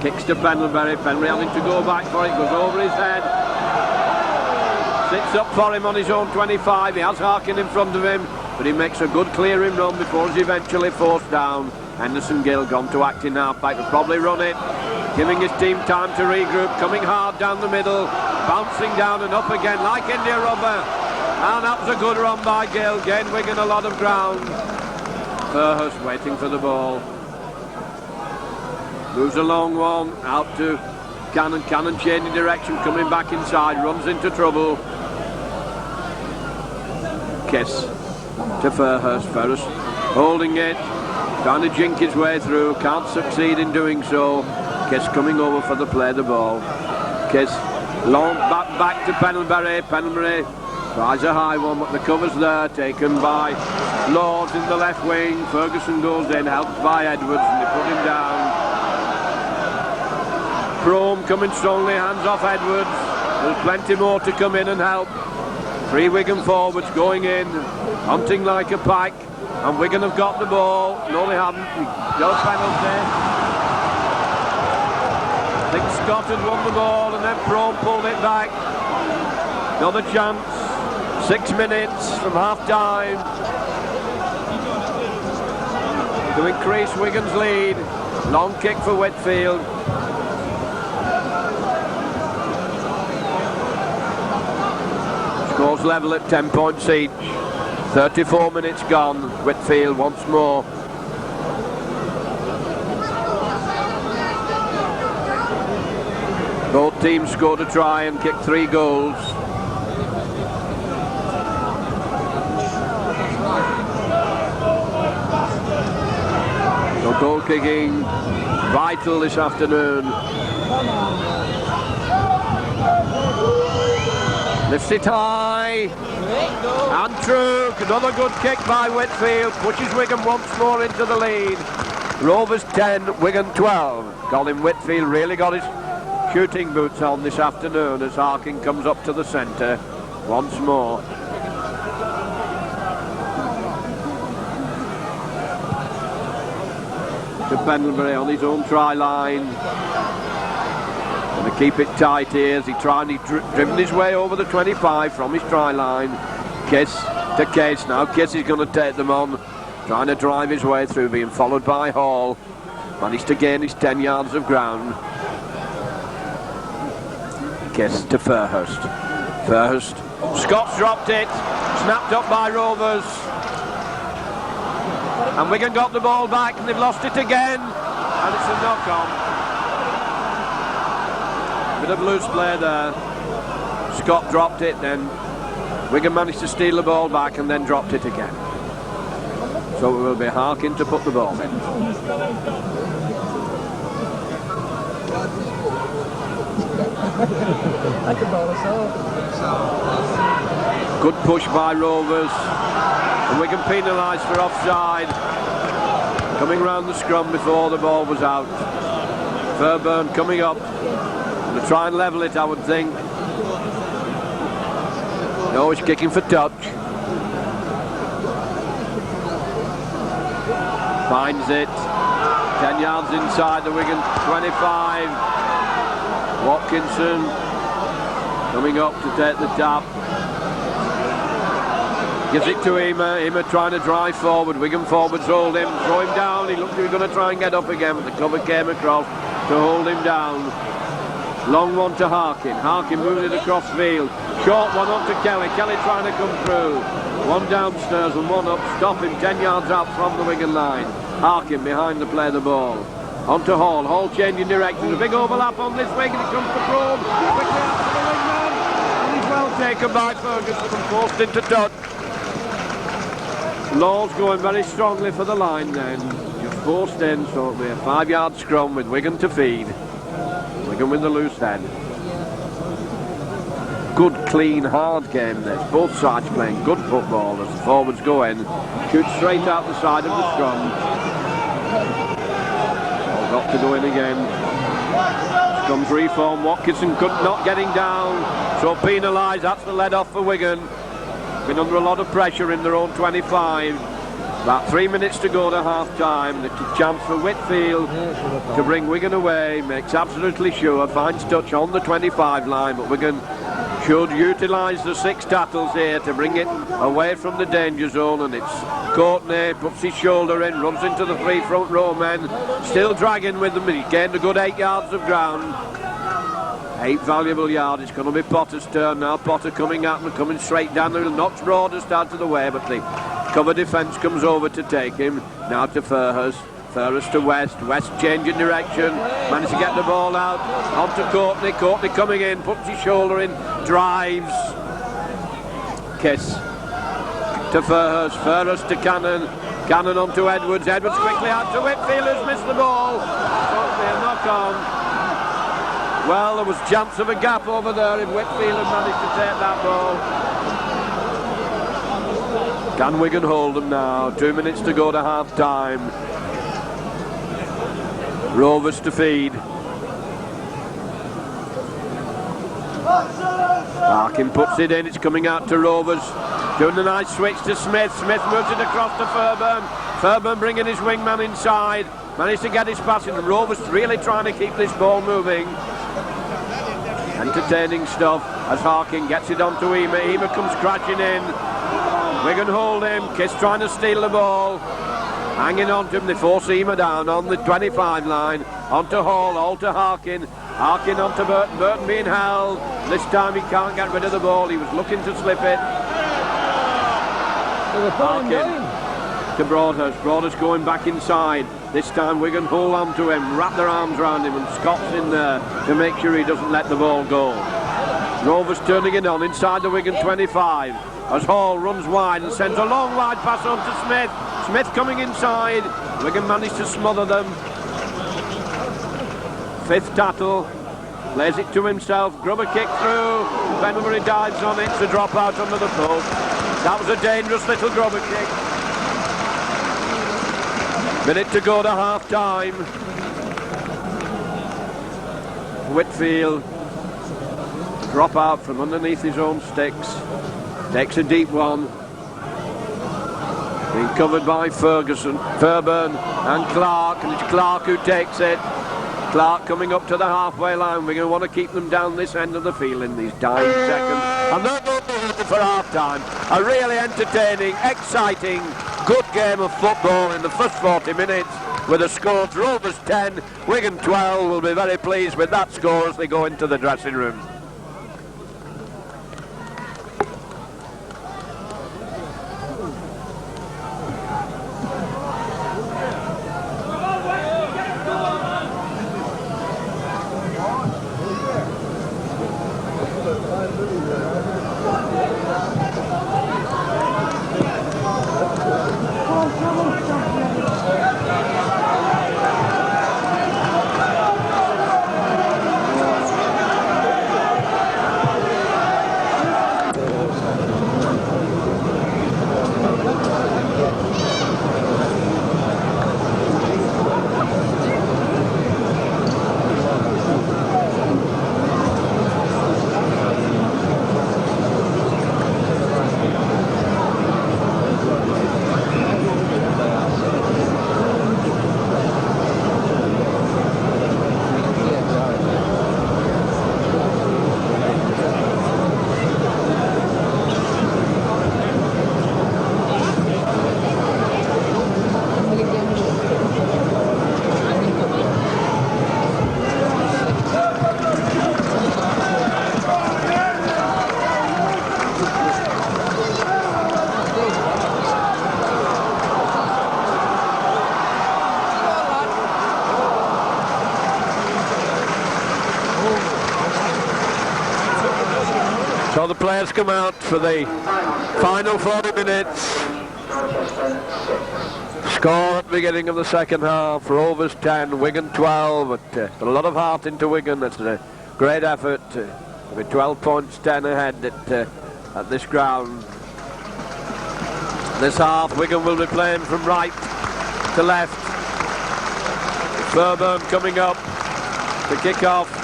Kicks to Pendlebury. Pendlebury having to go back for it, goes over his head. Sits up for him on his own 25. He has Harkin in front of him. but he makes a good clearing run before he's eventually forced down. Henderson Gill gone to acting half-back, will probably run it, giving his team time to regroup, coming hard down the middle, bouncing down and up again like India Rubber. And that was a good run by Gill, gained Wigan a lot of ground. Fairhurst waiting for the ball. Moves a long one, out to Cannon. Cannon changing direction, coming back inside, runs into trouble. Kiss to Fairhurst. Fairhurst holding it, trying to jink his way through, can't succeed in doing so. Kiss coming over for the play the ball. Kiss, long back to Pendlebury. Pendlebury tries a high one, but the cover's there, taken by Lords in the left wing. Ferguson goes in, helped by Edwards, and they put him down. Crome coming strongly, hands off Edwards. There's plenty more to come in and help. 3 Wigan forwards going in, hunting like a pack, and Wigan have got the ball. No, they haven't. No penalty. I think Scott had won the ball, and then Crome pulled it back. Another chance. 6 minutes from half-time to increase Wigan's lead. Long kick for Whitfield. Scores level at 10 points each. 34 minutes gone. Whitfield once more. Both teams scored a try and kicked 3 goals. So goal kicking vital this afternoon. Lifts it high, and true. Another good kick by Whitfield, pushes Wigan once more into the lead. Rovers 10, Wigan 12. Colin Whitfield really got his shooting boots on this afternoon as Harkin comes up to the centre once more. To Pendlebury on his own try line. Going to keep it tight here as he's driven his way over the 25 from his try line. Kiss to Case now. Kiss is going to take them on, trying to drive his way through, being followed by Hall. Managed to gain his 10 yards of ground. Kiss to Fairhurst. Fairhurst. Scott's dropped it. Snapped up by Rovers. And Wigan got the ball back, and they've lost it again. And it's a knock-on. Bit of loose play there. Scott dropped it, then Wigan managed to steal the ball back and then dropped it again. So it will be Harkin to put the ball in. Good push by Rovers. And Wigan penalised for offside. Coming round the scrum before the ball was out. Fairburn coming up. To try and level it, I would think. No, he's kicking for touch. Finds it. 10 yards inside the Wigan 25. Watkinson coming up to take the tap. Gives it to Ema. Ema trying to drive forward. Wigan forwards hold him, throw him down. He looked like he was going to try and get up again, but the cover came across to hold him down. Long one to Harkin. Harkin moving it across field. Short one up to Kelly. Kelly trying to come through. One downstairs and one up. Stop him 10 yards out from the Wigan line. Harkin behind to play the ball. On to Hall. Hall changing direction. A big overlap on this wing and it comes to Crome. Quickly out to the wingman. And he's well taken by Ferguson and forced into touch. Law's going very strongly for the line then. Just forced in, so it'll be a 5-yard scrum with Wigan to feed. Wigan with the loose head. Good, clean, hard game this. Both sides playing good football as the forwards go in. Shoot straight out the side of the scrum. All got to go in again. Scrum's reform. Watkinson not getting down. So penalised. That's the lead off for Wigan. Been under a lot of pressure in their own 25. About 3 minutes to go to half-time. The chance for Whitfield to bring Wigan away. Makes absolutely sure. Finds touch on the 25 line, but Wigan should utilise the 6 tackles here to bring it away from the danger zone, and it's Courtney puts his shoulder in, runs into the 3 front row men, still dragging with them. He's gained a good 8 yards of ground. 8 valuable yards. It's going to be Potter's turn now. Potter coming at him, coming straight down the middle, knocks Broadhurst out of the way, but the cover defence comes over to take him. Now to Fairhurst. Fairhurst to West. West changing direction. Managed to get the ball out. On to Courtney. Courtney coming in. Puts his shoulder in. Drives. Kiss. To Fairhurst. Fairhurst to Cannon. Cannon on to Edwards. Edwards quickly out to Whitfield, who's missed the ball. Hopefully a knock on. Well, there was chance of a gap over there if Whitfield had managed to take that ball. Can Wigan hold them now? 2 minutes to go to half time. Rovers to feed. Larkin puts it in, it's coming out to Rovers. Doing a nice switch to Smith. Smith moves it across to Fairburn. Fairburn bringing his wingman inside. Managed to get his pass in. Rovers really trying to keep this ball moving. Entertaining stuff as Harkin gets it on to Ema. Ema comes crashing in. Wigan hold him. Kiss trying to steal the ball. Hanging on to him. They force Ema down on the 25 line. On to Hall to Harkin. Harkin on to Burton. Burton being held. This time he can't get rid of the ball. He was looking to slip it. Harkin to Broadhurst. Broadhurst going back inside. This time Wigan hold on to him, wrap their arms around him, and Scott's in there to make sure he doesn't let the ball go. Rovers turning it on inside the Wigan 25 as Hall runs wide and sends a long wide pass on to Smith. Smith coming inside. Wigan managed to smother them. 5th tackle. Plays it to himself. Grubber kick through. Benbury dives on it to drop out under the post. That was a dangerous little Grubber kick. Minute to go to half time. Whitfield drop out from underneath his own sticks. Takes a deep one. Being covered by Ferguson, Fairburn and Clark, and it's Clark who takes it. Clark coming up to the halfway line. We're going to want to keep them down this end of the field in these dying seconds. And they're going for half time. A really entertaining, exciting, good game of football in the first 40 minutes with the score Rovers 10, Wigan 12. Will be very pleased with that score as they go into the dressing room. So the players come out for the final 40 minutes. Score at the beginning of the second half, Rovers 10, Wigan 12. But a lot of heart into Wigan. That's a great effort. With 12 points, 10 ahead at this ground. This half, Wigan will be playing from right to left. Fairburn coming up to kick off.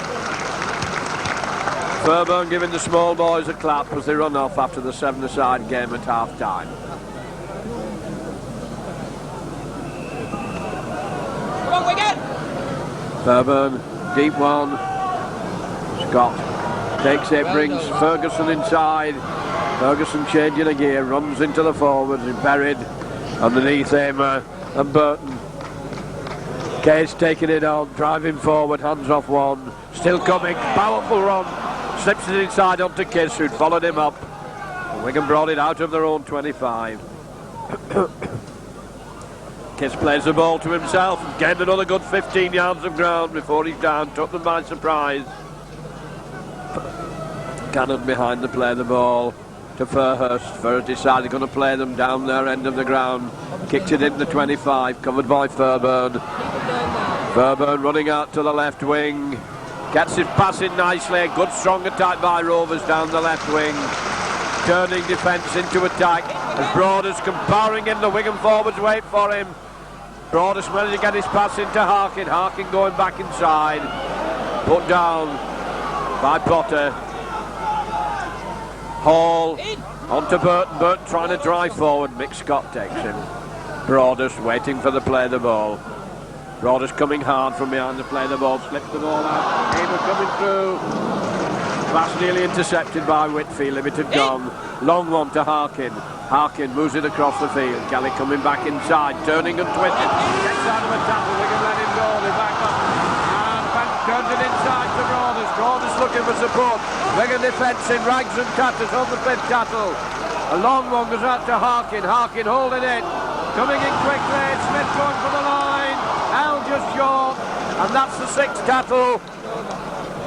Fairburn giving the small boys a clap as they run off after the 7-a-side game at half time. Come on, Wigan! Fairburn, deep one. Scott Takes it, brings Ferguson inside. Ferguson changing a gear, runs into the forwards, and buried underneath Aimer and Burton. Case taking it on, driving forward, hands off one. Still coming, powerful run. Slips it inside onto Kiss, who'd followed him up. And Wigan brought it out of their own 25. Kiss plays the ball to himself and gained another good 15 yards of ground before he's down, took them by surprise. Cannon behind the play the ball to Fairhurst. Fairhurst decided going to play them down their end of the ground. Kicks it in the 25, covered by Fairburn. Fairburn running out to the left wing. Gets it passing nicely. Good strong attack by Rovers down the left wing. Turning defence into attack as Broaders come powering in. The Wigan forwards wait for him. Broaders managed to get his pass into Harkin. Harkin going back inside. Put down by Potter. Hall onto Burton. Burton trying to drive forward. Mick Scott takes him. Broaders waiting for the play the ball. Broaders coming hard from behind the play the ball. Slips the ball out. Hamer coming through. Pass nearly intercepted by Whitfield. Limited gone. Long one to Harkin. Harkin moves it across the field. Kelly coming back inside. Turning and twisting. Gets out of a tackle. We can let him go. They're back up. And Bank turns it inside to Broaders. Broaders looking for support. Wigan defence in rags and tatters on the fifth tackle. A long one goes out to Harkin. Harkin holding it. Coming in quickly. Smith going for the line. Al just short. And that's the sixth tackle.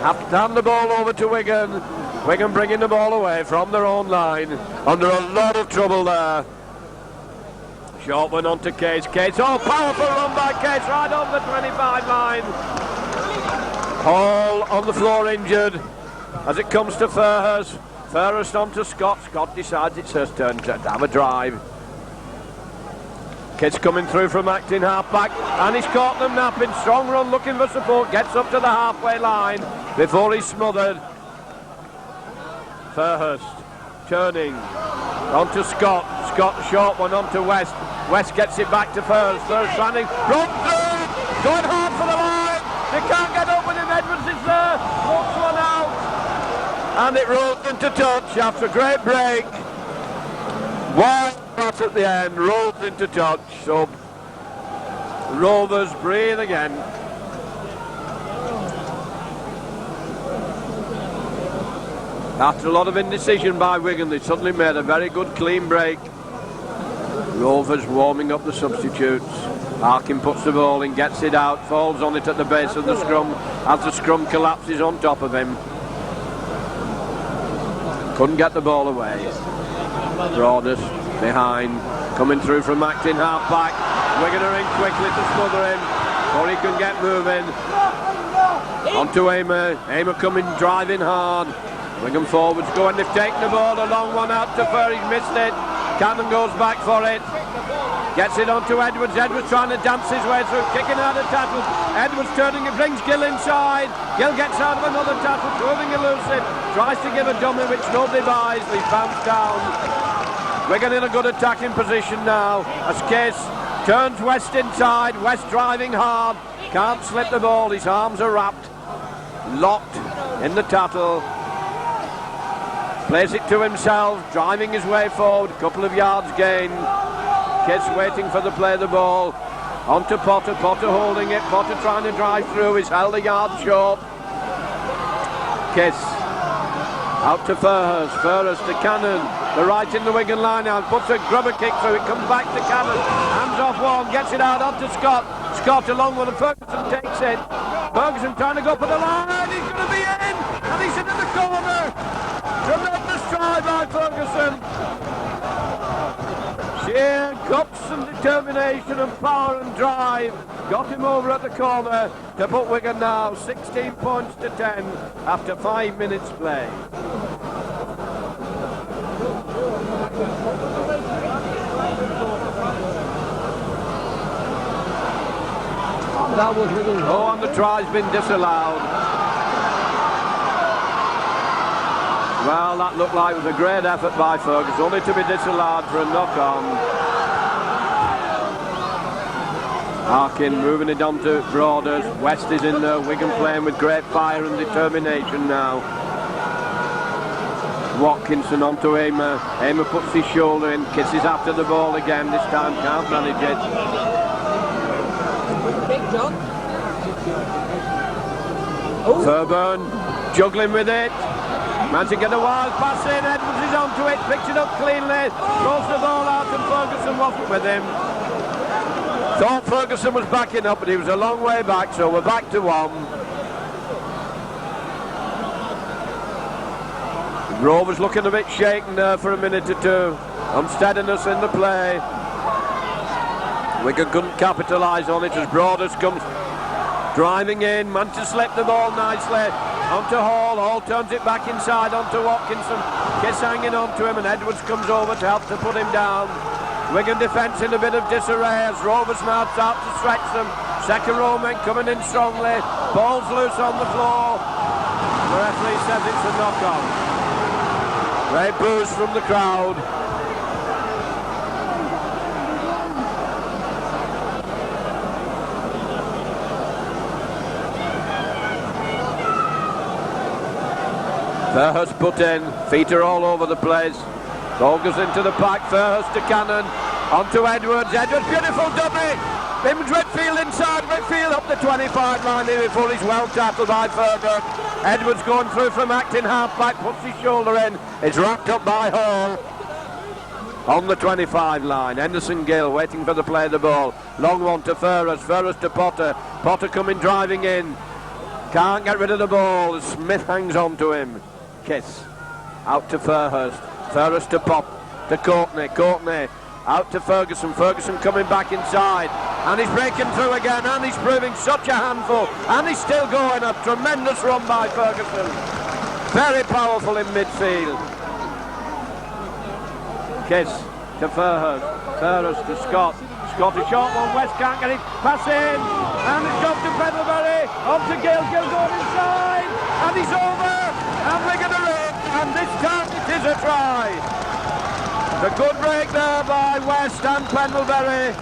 Have to hand the ball over to Wigan. Wigan bringing the ball away from their own line. Under a lot of trouble there. Short one on to Case. Case, oh, powerful run by Case right on the 25 line. Hall on the floor injured as it comes to Fairhurst. Fairhurst on to Scott. Scott decides it's his turn to have a drive. Kids coming through from acting half-back, and he's caught them napping. Strong run looking for support, gets up to the halfway line before he's smothered. Fairhurst turning on to Scott. Scott short one on to West. West gets it back to Fairhurst. Fairhurst running, run through, going hard for the line. They can't get up with him. Edwards is there, walks one out, and it rolls into touch after a great break. Wide pass at the end, rolls into touch, so Rovers breathe again. After a lot of indecision by Wigan, they suddenly made a very good clean break. Rovers warming up the substitutes. Harkin puts the ball in, gets it out, falls on it at the base of the scrum as the scrum collapses on top of him. Couldn't get the ball away. Broaders behind, coming through from acting half-back. Wigan are in quickly to smother him, or he can get moving. On to Aimer. Aimer coming, driving hard. Wigan forwards going, they've taken the ball, a long one out to Fur, he's missed it. Cannon goes back for it. Gets it on to Edwards. Edwards trying to dance his way through, kicking out of tackles. Edwards turning, it brings Gill inside. Gill gets out of another tackle, proving elusive. Tries to give a dummy, which nobody buys, but he's bounced down. Wigan in a good attacking position now as Case turns West inside. West driving hard, can't slip the ball, his arms are wrapped, locked in the tattle. Plays it to himself, driving his way forward, couple of yards gain. Case waiting for the play the ball. On to Potter, Potter holding it, Potter trying to drive through, he's held a yard short. Case out to Fairhurst, Fairhurst to Cannon. The right in the Wigan line now, puts a grubber kick through, it comes back to Cannon. Hands off one, gets it out onto Scott. Scott along with Ferguson takes it. Ferguson trying to go for the line, he's going to be in, and he's into the corner. Tremendous try by Ferguson. Sheer guts and determination and power and drive got him over at the corner to put Wigan now 16 points to 10 after 5 minutes play. That was Wigan. Oh, and the try's been disallowed. Well, that looked like it was a great effort by Ferguson, only to be disallowed for a knock-on. Harkin moving it on to Broaders. West is in there. Wigan playing with great fire and determination now. Watkinson onto Aimer. Aimer puts his shoulder in, kisses after the ball again. This time can't manage it. Big John. Fairburn juggling with it. Managed to get a wild pass in. Edwards is onto it, picks it up cleanly, throws the ball out, and Ferguson wasn't with him. Thought Ferguson was backing up, but he was a long way back, so we're back to 1. Rovers looking a bit shaken there for a minute or two. Unsteadiness in the play. Wigan couldn't capitalise on it as Broadhurst comes driving in. Managed to slip the ball nicely onto Hall. Hall turns it back inside onto Watkinson. Kiss hanging onto him, and Edwards comes over to help to put him down. Wigan defence in a bit of disarray as Rovers now start to stretch them. Second row men coming in strongly. Ball's loose on the floor. The referee says it's a knock-on. Great boos from the crowd. Fairhurst put in, feet are all over the place. Ball goes into the pack, Fairhurst to Cannon, onto Edwards, beautiful dummy! Bims Whitfield inside, Whitfield up the 25 line here before he's well tackled by Fairhurst. Edwards going through from acting half-back, puts his shoulder in, is wrapped up by Hall. On the 25 line, Henderson Gill waiting for the play of the ball. Long one to Fairhurst, Fairhurst to Potter. Potter coming driving in. Can't get rid of the ball, Smith hangs on to him. Kiss, out to Fairhurst. Fairhurst to Courtney. Courtney out to Ferguson. Ferguson coming back inside. And he's breaking through again. And he's proving such a handful. And he's still going. A tremendous run by Ferguson. Very powerful in midfield. Kiss to Fairhurst. Fairhurst to Scott. Scott a short one. West can't get it. Pass in. And it's got to Pendlebury. Up to Gill. Gill going inside. And he's over. And Wigan are in. And this time it is a try. The good break there by West and Pendlebury.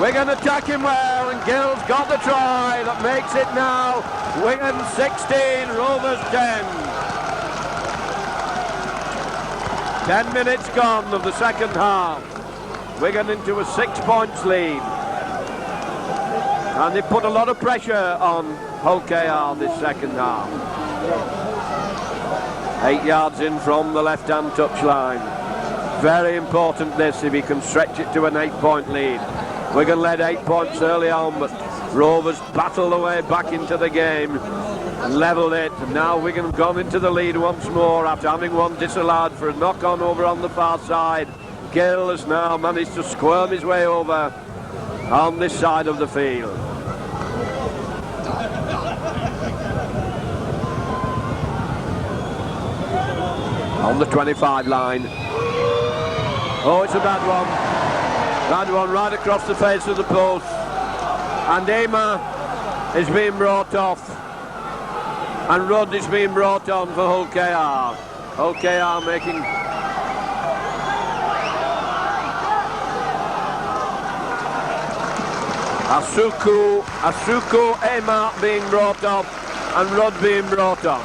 Wigan attacking well, and Gill's got the try that makes it now Wigan 16, Rovers 10. 10 minutes gone of the second half. Wigan into a 6 points lead. And they put a lot of pressure on Hull KR this second half. 8 yards in from the left-hand touchline. Very important this if he can stretch it to an 8-point lead. Wigan led 8 points early on, but Rovers battled away back into the game and levelled it. And now Wigan have gone into the lead once more after having one disallowed for a knock-on over on the far side. Gill has now managed to squirm his way over on this side of the field. On the 25 line. Oh, it's a bad one. Bad one right across the face of the post. And Aimer is being brought off. And Rudd is being brought on for Hull KR. Hull KR making... Asuku Aimer being brought off and Rudd being brought on.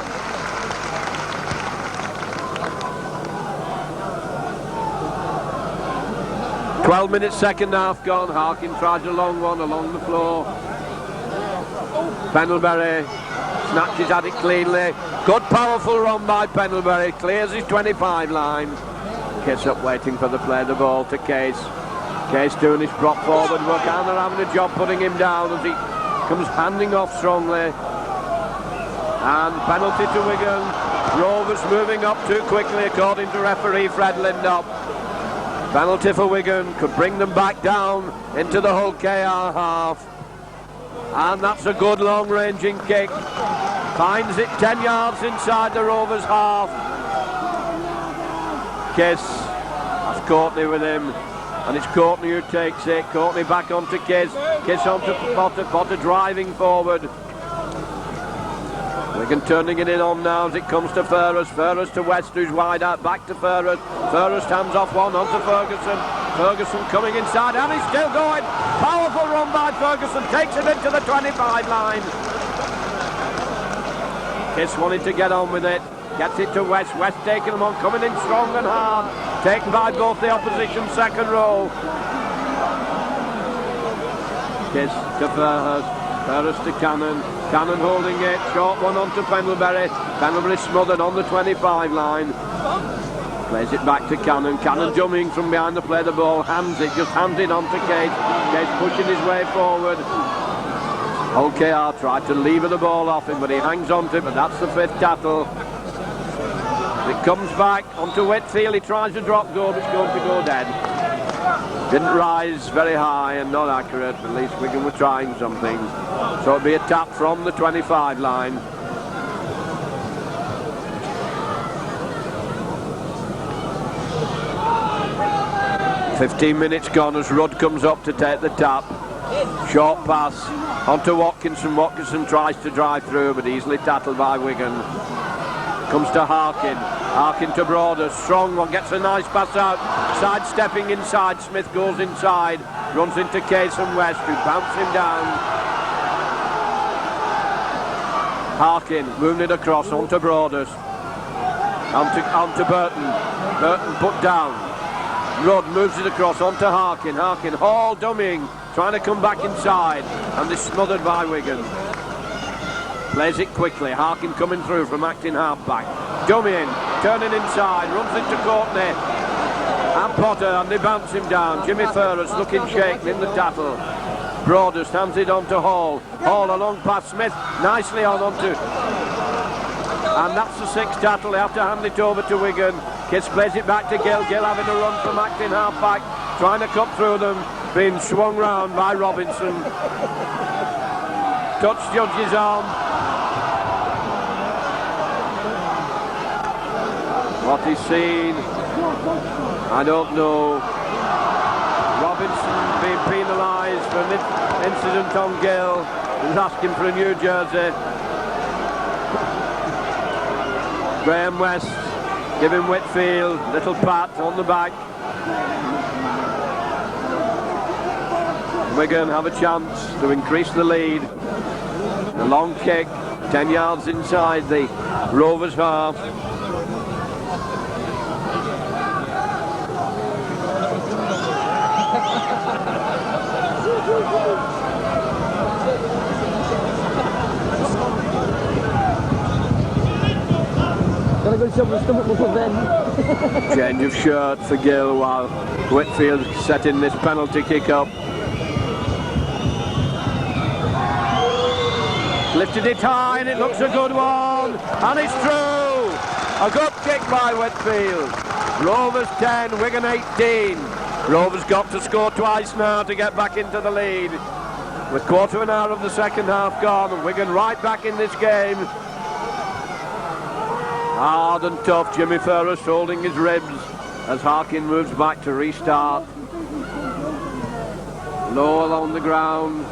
"12 minutes second half gone. Harkin tries a long one along the floor. Pendlebury snatches at it cleanly. Good powerful run by Pendlebury. Clears his 25 line. Kiss up waiting for the play of the ball to Case. Case doing his prop forward work, and they're having a job putting him down as he comes handing off strongly. And penalty to Wigan. Rovers moving up too quickly according to referee Fred Lindop. Penalty for Wigan could bring them back down into the Hull KR half. And that's a good long-ranging kick. Finds it 10 yards inside the Rovers half. Kiss has Courtney with him. And it's Courtney who takes it. Courtney back onto Kiss. Kiss onto Potter. Potter driving forward. Wigan turning it in on now as it comes to Fairhurst. Fairhurst to West, who's wide out. Back to Fairhurst. Fairhurst hands off one onto Ferguson. Ferguson coming inside, and he's still going. Powerful run by Ferguson. Takes it into the 25 line. Kiss wanted to get on with it. gets it to West. West taking them on, coming in strong and hard, taken by both the opposition second row. Kiss to Fairhurst, Fairhurst to Cannon, Cannon holding it, short one on to Pendlebury, Pendlebury smothered on the 25 line. Plays it back to Cannon, Cannon jumping from behind the play the ball, hands it on to Cage, Cage pushing his way forward. OKR tried to lever the ball off him, but he hangs on to it, but that's the 5th tackle. It comes back onto Whitfield, he tries to drop goal, but it's going to go dead. Didn't rise very high and not accurate, but at least Wigan were trying something. So it'll be a tap from the 25 line. "15 minutes gone as Rudd comes up to take the tap. Short pass onto Watkinson. Watkinson tries to drive through, but easily tackled by Wigan. Comes to Harkin. Harkin to Broader. Strong one, gets a nice pass out. Sidestepping inside. Smith goes inside. Runs into Case and West, who bounce him down. Harkin moving it across onto Broaders. Onto Burton. Burton put down. Rudd moves it across onto Harkin. Harkin, Hall dummying, trying to come back inside, and they're smothered by Wigan. Plays it quickly. Harkin coming through from acting halfback. Dummying, turning inside, runs into Courtney and Potter, and they bounce him down. Jimmy Fairhurst looking shaken in the tackle. Broaders hands it on to Hall. Hall a long pass. Smith nicely onto. And that's the 6th tackle. They have to hand it over to Wigan. Kiss plays it back to Gill. Gill having a run from acting halfback, trying to cut through them, being swung round by Robinson. Touch Judge's arm. What he's seen, I don't know. Robinson being penalised for an incident on Gill. He's asking for a new jersey. Graham West giving Whitfield little pat on the back. Wigan have a chance to increase the lead. A long kick, 10 yards inside the Rovers half. Change of shirt for Gill while Whitfield setting this penalty kick up. Lifted it high and it looks a good one, and it's true. A good kick by Whitfield. Rovers 10, Wigan 18. Rovers got to score twice now to get back into the lead. With quarter of an hour of the second half gone, and Wigan right back in this game. Hard and tough, Jimmy Fairhurst holding his ribs as Harkin moves back to restart. Low along the ground.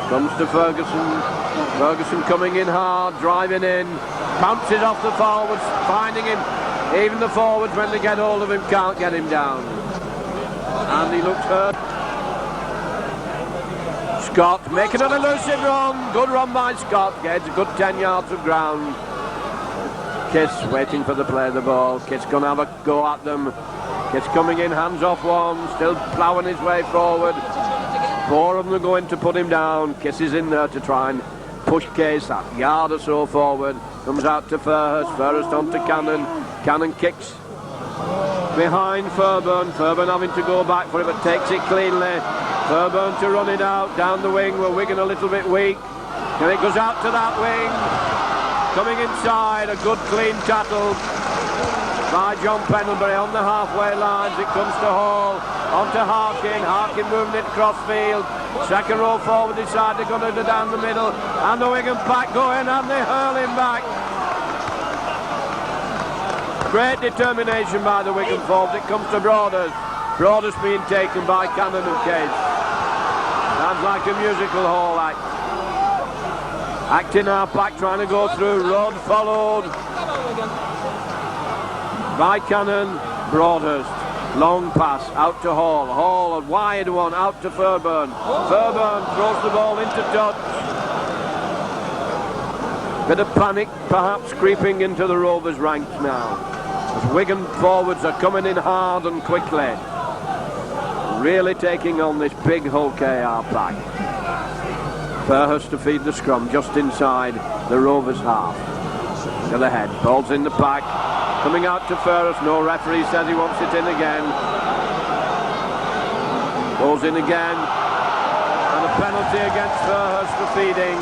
Comes to Ferguson. Ferguson coming in hard, driving in. Bounces off the forwards, finding him. Even the forwards, when they get hold of him, can't get him down. And he looks hurt. Scott making an elusive run. Good run by Scott. Gets a good 10 yards of ground. Kiss waiting for the play of the ball. Kiss gonna have a go at them. Kiss coming in, hands off one. Still ploughing his way forward. 4 of them are going to put him down. Kiss is in there to try and push Case that yard or so forward. Comes out to Fairhurst. Fairhurst on to Cannon. Cannon kicks behind Fairburn. Fairburn having to go back for it, but takes it cleanly. Fairburn to run it out down the wing. Where Wigan a little bit weak, and it goes out to that wing. Coming inside, a good clean tackle by John Pendlebury on the halfway lines. It comes to Hall, on to Harkin. Harkin moving it across field. Second row forward decide they're going to go down the middle, and the Wigan pack going, and they hurl him back. Great determination by the Wigan forwards. It comes to Broaders. Broaders being taken by Cannon and Cage. Sounds like a musical hall act. Acting half-back, trying to go through. Rudd followed by Cannon. Broadhurst. Long pass out to Hall. Hall, a wide one out to Fairburn. Fairburn throws the ball into touch. Bit of panic perhaps creeping into the Rovers ranks now, as Wigan forwards are coming in hard and quickly, really taking on this big Hull KR pack. Fairhurst to feed the scrum just inside the Rovers half. To the head, ball's in the pack, coming out to Fairhurst. No, referee says he wants it in again. Ball's in again, and a penalty against Fairhurst for feeding.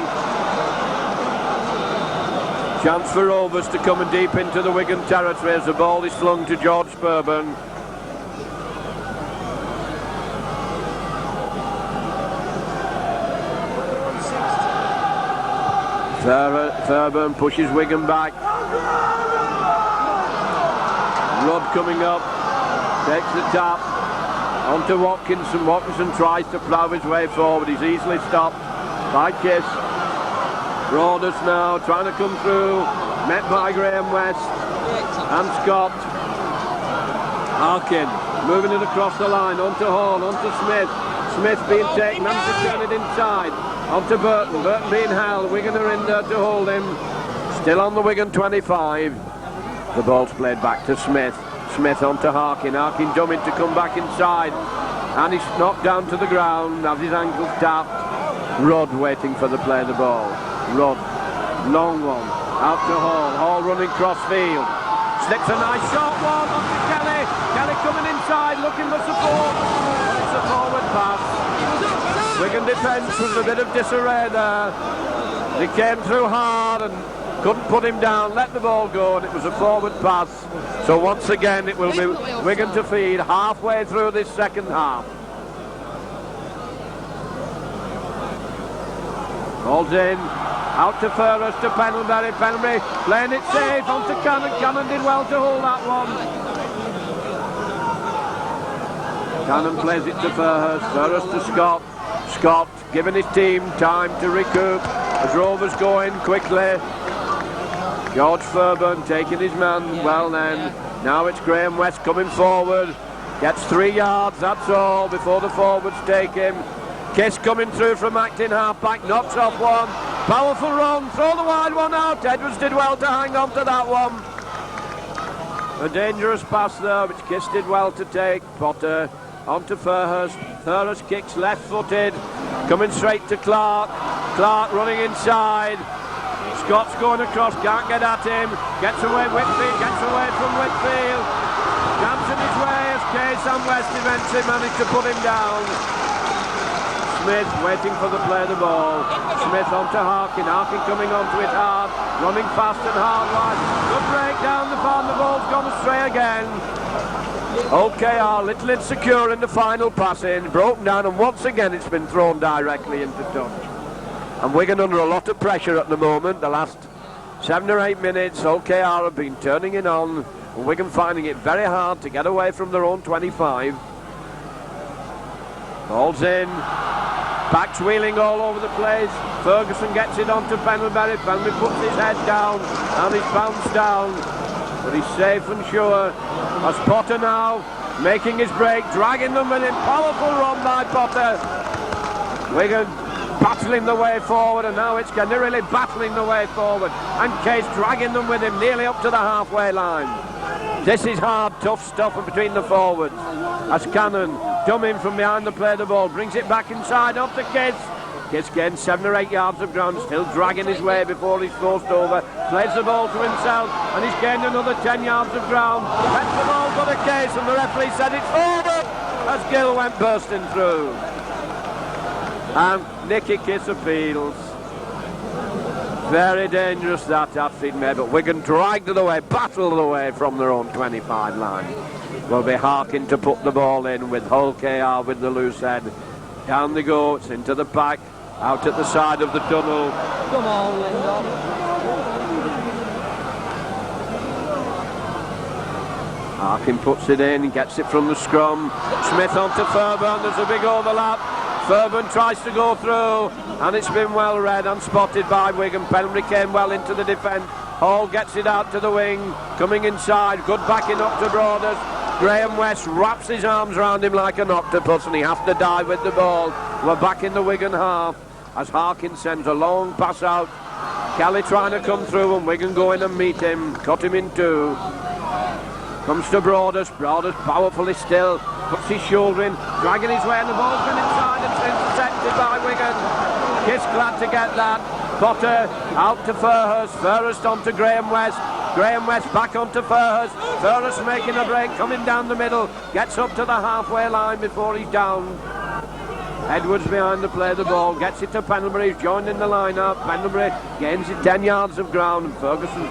Chance for Rovers to come in deep into the Wigan territory as the ball is flung to George Fairburn. Fairburn pushes Wigan back. Rudd coming up, takes the tap onto Watkinson. Watkinson tries to plough his way forward. He's easily stopped by Kiss. Broadus now trying to come through, met by Graham West and Scott. Harkin moving it across the line, onto Hall, onto Smith. Smith being taken, and to turn it inside, onto Burton. Burton being held, Wigan are in there to hold him. Still on the Wigan 25. The ball's played back to Smith. Smith onto Harkin. Harkin dumbing to come back inside, and he's knocked down to the ground, has his ankles tapped. Rudd waiting for the play of the ball. Rudd, long one, out to Hall. Hall running cross field. Slips a nice short one onto Kelly. Kelly coming inside, looking for support. It's a forward pass. Wigan defence was a bit of disarray there. They came through hard and couldn't put him down, let the ball go, and it was a forward pass. So once again it will be Wigan to feed halfway through this second half. Ball's in, out to Fairhurst, to Pendlebury. Pendlebury playing it safe onto Cannon. Cannon did well to hold that one. Cannon plays it to Fairhurst. Fairhurst to Scott. Scott giving his team time to recoup as Rovers going quickly. George Fairburn taking his man well then. Now it's Graham West coming forward. Gets 3 yards, that's all, before the forwards take him. Kiss coming through from acting half-back, knocks off one. Powerful run, throw the wide one out. Edwards did well to hang on to that one. A dangerous pass there, which Kiss did well to take. Potter onto Fairhurst. Fairhurst kicks left-footed, coming straight to Clark. Clark running inside. Scott's going across, can't get at him. Gets away Whitfield, gets away from Whitfield. Jams in his way as Case and West eventually managed to put him down. Smith waiting for the play of the ball. Smith onto Harkin. Harkin coming onto it hard, running fast and hard wide. Good break down the farm, the ball's gone astray again. OKR, little insecure in the final passing, broken down, and once again it's been thrown directly into touch. And Wigan under a lot of pressure at the moment. The last 7 or 8 minutes, OKR have been turning it on, and Wigan finding it very hard to get away from their own 25. Ball's in. Backs wheeling all over the place. Ferguson gets it onto Pendlebury. Pendlebury puts his head down and he's bounced down. But he's safe and sure. As Potter now making his break, dragging them with him. Powerful run by Potter. Wigan battling the way forward, and now it's they're really battling the way forward. And Case dragging them with him nearly up to the halfway line. This is hard, tough stuff between the forwards. As Cannon, dumbing from behind the play of the ball, brings it back inside up to Kiss. Kiss gains 7 or 8 yards of ground, still dragging his way before he's forced over. Plays the ball to himself, and he's gained another 10 yards of ground. Lets the ball go to Case, and the referee said it's over as Gill went bursting through. And Nicky Kiss appeals. Very dangerous that feed made, but Wigan dragged it away, battled away from their own 25 line. Will be Harkin to put the ball in with Hull KR with the loose head. Down they go, it's into the pack, out at the side of the tunnel. Come on, Lindon. Harkin puts it in, gets it from the scrum. Smith onto Fairburn, there's a big overlap. Fairburn tries to go through, and it's been well read and spotted by Wigan. Pendlebury came well into the defence. Hall gets it out to the wing, coming inside, good backing up to Broadus. Graham West wraps his arms around him like an octopus, and he has to dive with the ball. We're back in the Wigan half as Harkin sends a long pass out Kelly trying to come through and Wigan go in and meet him, cut him in two. Comes to Broadus, Broadus powerfully still, puts his shoulder in, dragging his way, and the ball's been inside and intercepted by Wigan. Kiss glad to get that. Potter out to Furhurst, Furhurst on to Graham West, Graham West back onto Furhurst, Furhurst making a break, coming down the middle, gets up to the halfway line before he's down. Edwards behind the play, the ball, gets it to Pendlebury, he's joined in the line-up. Pendlebury gains it 10 yards of ground, and Ferguson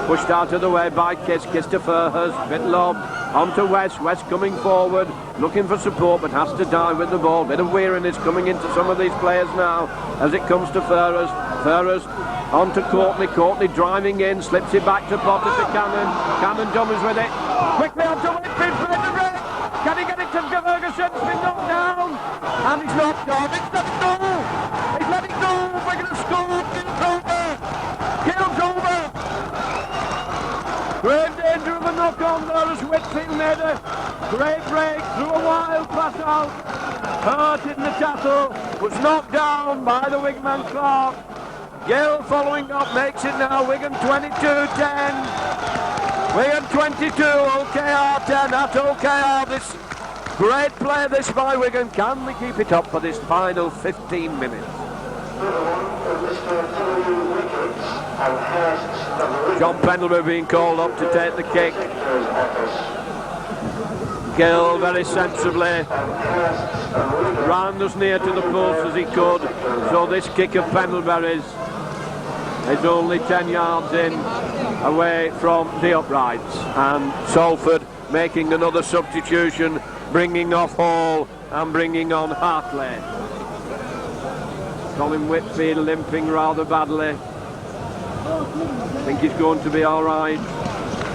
pushed out of the way by Kiss, Kiss to Furhurst, bit lob, onto West, West coming forward, looking for support but has to dive with the ball. Bit of weariness coming into some of these players now as it comes to Furhurst. Furhurst onto Courtney, Courtney driving in, slips it back to Potter to Cannon, Cannon doubles with it, quickly onto Whitfield for the break. Can he get it to Ferguson? It's been knocked down, and he's knocked off. It's let it go. He's let it go. We're going to score. Kill's over. Kill's over. Great danger of a knock-on there as Whitfield made a great break through a wild pass out. Hurt in the tackle, was knocked down by the wingman Clark. Gill following up makes it now. Wigan 22-10. Wigan 22, OKR 10 at OKR. This great play this by Wigan. Can we keep it up for this final 15 minutes? John Pendlebury being called up to take the kick. Gill very sensibly ran as near to the post as he could. So this kick of Pendlebury's is only 10 yards in, away from the uprights, and Salford making another substitution, bringing off Hall and bringing on Hartley. Colin Whitfield limping rather badly. I think he's going to be all right.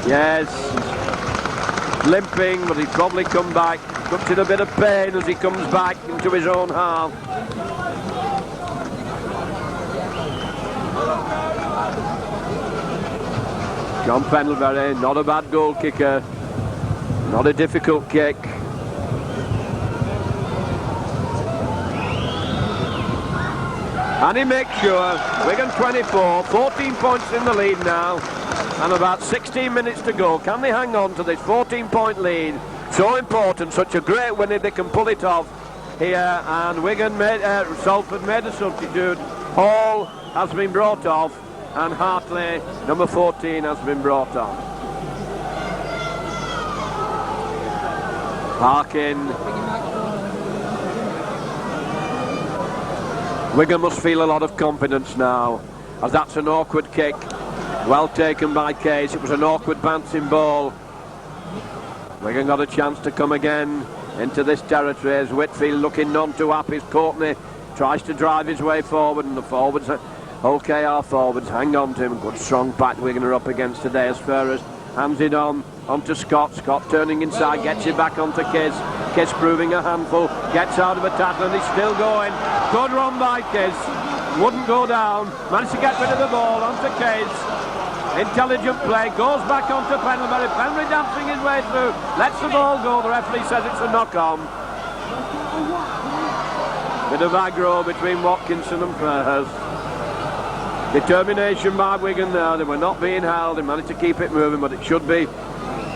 Yes, limping, but he'll probably come back. Looks in a bit of pain as he comes back into his own half. John Pendlebury, not a bad goal kicker, not a difficult kick. And he makes sure. Wigan 24, 14 points in the lead now, and about 16 minutes to go. Can they hang on to this 14-point lead? So important, such a great win if they can pull it off here. And Wigan made, Salford made a substitute. Hall has been brought off, and Hartley, number 14, has been brought on. Harkin. Wigan must feel a lot of confidence now, as that's an awkward kick. Well taken by Case. It was an awkward bouncing ball. Wigan got a chance to come again into this territory as Whitfield looking none too happy. Courtney tries to drive his way forward, and the forwards, OKR forwards, hang on to him. Good strong back Wigan are up against today as Furhurst hands it onto Scott. Scott turning inside, gets it back onto Kiss. Kiss proving a handful, gets out of a tackle and he's still going. Good run by Kiss. Wouldn't go down. Managed to get rid of the ball onto Kiss. Intelligent play, goes back onto Pendlebury. Pendlebury dancing his way through, lets the ball go. The referee says it's a knock-on. Bit of aggro between Watkinson and Furhurst. Determination by Wigan there. They were not being held. They managed to keep it moving, but it should be.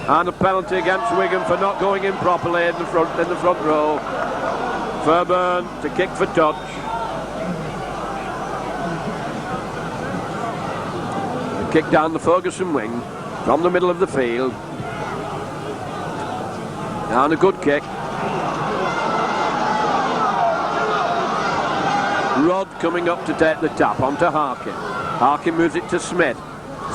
And a penalty against Wigan for not going in properly in the front row. Fairburn to kick for touch. Kick down the Ferguson wing from the middle of the field. And a good kick. Rod coming up to take the tap onto Harkin. Harkin moves it to Smith.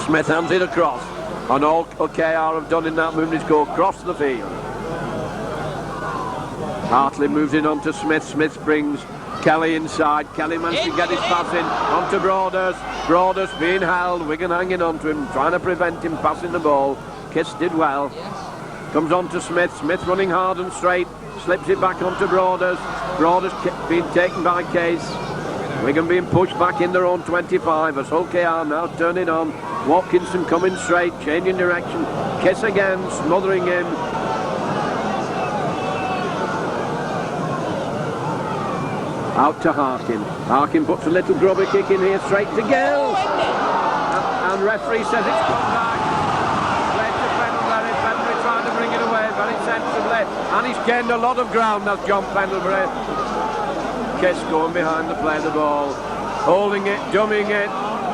Smith hands it across. And all OKR have done in that movement is go across the field. Hartley moves it on to Smith. Smith brings Kelly inside. Kelly managed to get his pass in onto Broaders. Broaders being held. Wigan hanging on to him, trying to prevent him passing the ball. Kiss did well. Comes on to Smith. Smith running hard and straight. Slips it back onto Broaders. Broaders being taken by Case. Wigan being pushed back in their own 25 as OKR now turning on. Watkinson coming straight, changing direction. Kiss again, smothering him. Out to Harkin. Harkin puts a little grubber kick in here, straight to Gill. And referee says it's gone back. Played to Pendlebury. Pendlebury trying to bring it away very sensibly. And he's gained a lot of ground, that's John Pendlebury. Kiss going behind to play the ball. Holding it, dumming it.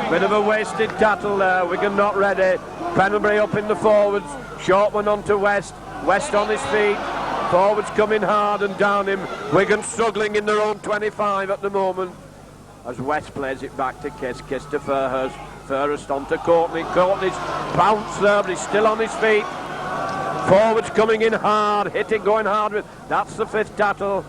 Bit of a wasted tattle there. Wigan not ready. Pendlebury up in the forwards. Short one on to West. West on his feet. Forwards coming hard and down him. Wigan struggling in their own 25 at the moment. As West plays it back to Kiss. Kiss to Fairhurst. Fairhurst on to Courtney. Courtney's bounced there, but he's still on his feet. Forwards coming in hard. Hitting, going hard with. That's the 5th tattle.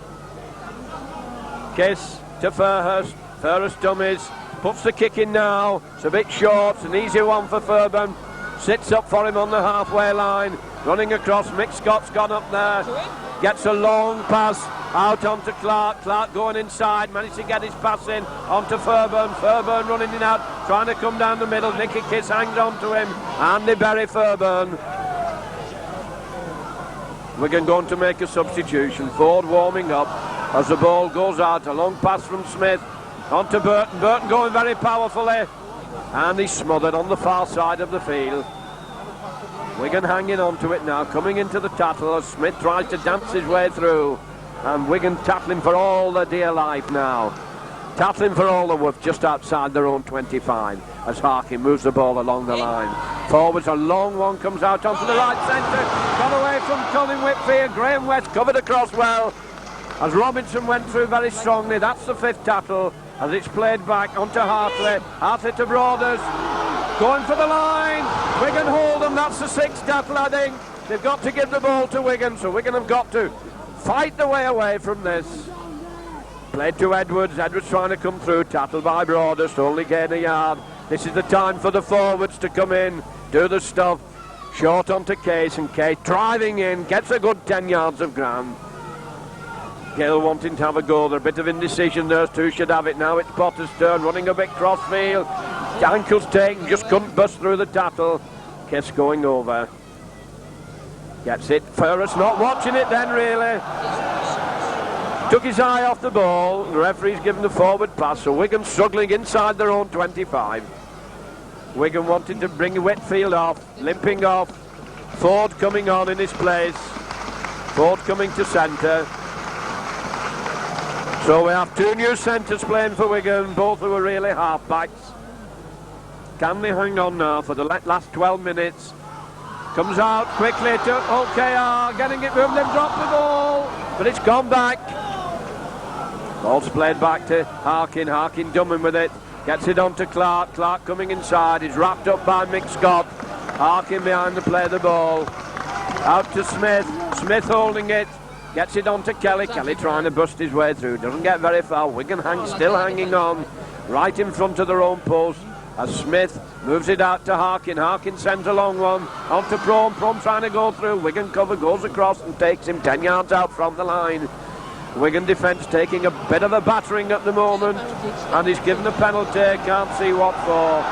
Kiss to Fairhurst. Fairhurst dummies. Puts the kick in now. It's a bit short. It's an easy one for Fairburn. Sits up for him on the halfway line. Running across, Mick Scott's gone up there. Gets a long pass out onto Clark. Clark going inside, managed to get his pass in onto Fairburn. Fairburn running in out, trying to come down the middle. Nicky Kiss hangs on to him. And they bury Fairburn. Wigan going to make a substitution. Ford warming up as the ball goes out. A long pass from Smith onto Burton. Burton going very powerfully. And he's smothered on the far side of the field. Wigan hanging on to it now, coming into the tattle as Smith tries to dance his way through. And Wigan tackling for all their dear life now. Tackling for all the worth just outside their own 25 as Harkin moves the ball along the line. Forwards, a long one comes out onto the right centre. Got away from Colin Whitfield. Graham West covered across well as Robinson went through very strongly. That's the 5th tattle as it's played back onto Hartley. Hartley to Broaders. Going for the line. Wigan hold them. That's the 6th tattle, I think. They've got to give the ball to Wigan, so Wigan have got to fight the way away from this. Played to Edwards. Edwards trying to come through. Tattle by Broaders. Only gain a yard. This is the time for the forwards to come in, do the stuff. Short onto Case, and Case driving in. Gets a good 10 yards of ground. Gill wanting to have a go. There's a bit of indecision. Those two should have it now. It's Potter's turn. Running a bit crossfield. Ankles taken, just couldn't bust through the tattle. Kiss going over. Gets it. Ferris not watching it then, really. Took his eye off the ball. The referee's given the forward pass, so Wigan struggling inside their own 25. Wigan wanting to bring Whitfield off, limping off. Ford coming on in his place. Ford coming to centre. So we have 2 new centres playing for Wigan, both who are really half-backs. Can they hang on now for the last 12 minutes? Comes out quickly to OKR, getting it moved, they've dropped the ball, but it's gone back. Ball's played back to Harkin, Harkin dumbing with it, gets it on to Clark, Clark coming inside, he's wrapped up by Mick Scott. Harkin behind to play the ball. Out to Smith, Smith holding it, gets it on to Kelly, Kelly trying to bust his way through, doesn't get very far. Wigan still hanging on, right in front of their own post. As Smith moves it out to Harkin. Harkin sends a long one on to Prome. Prome trying to go through. Wigan cover goes across and takes him 10 yards out from the line. Wigan defence taking a bit of a battering at the moment. And he's given a penalty. Can't see what for.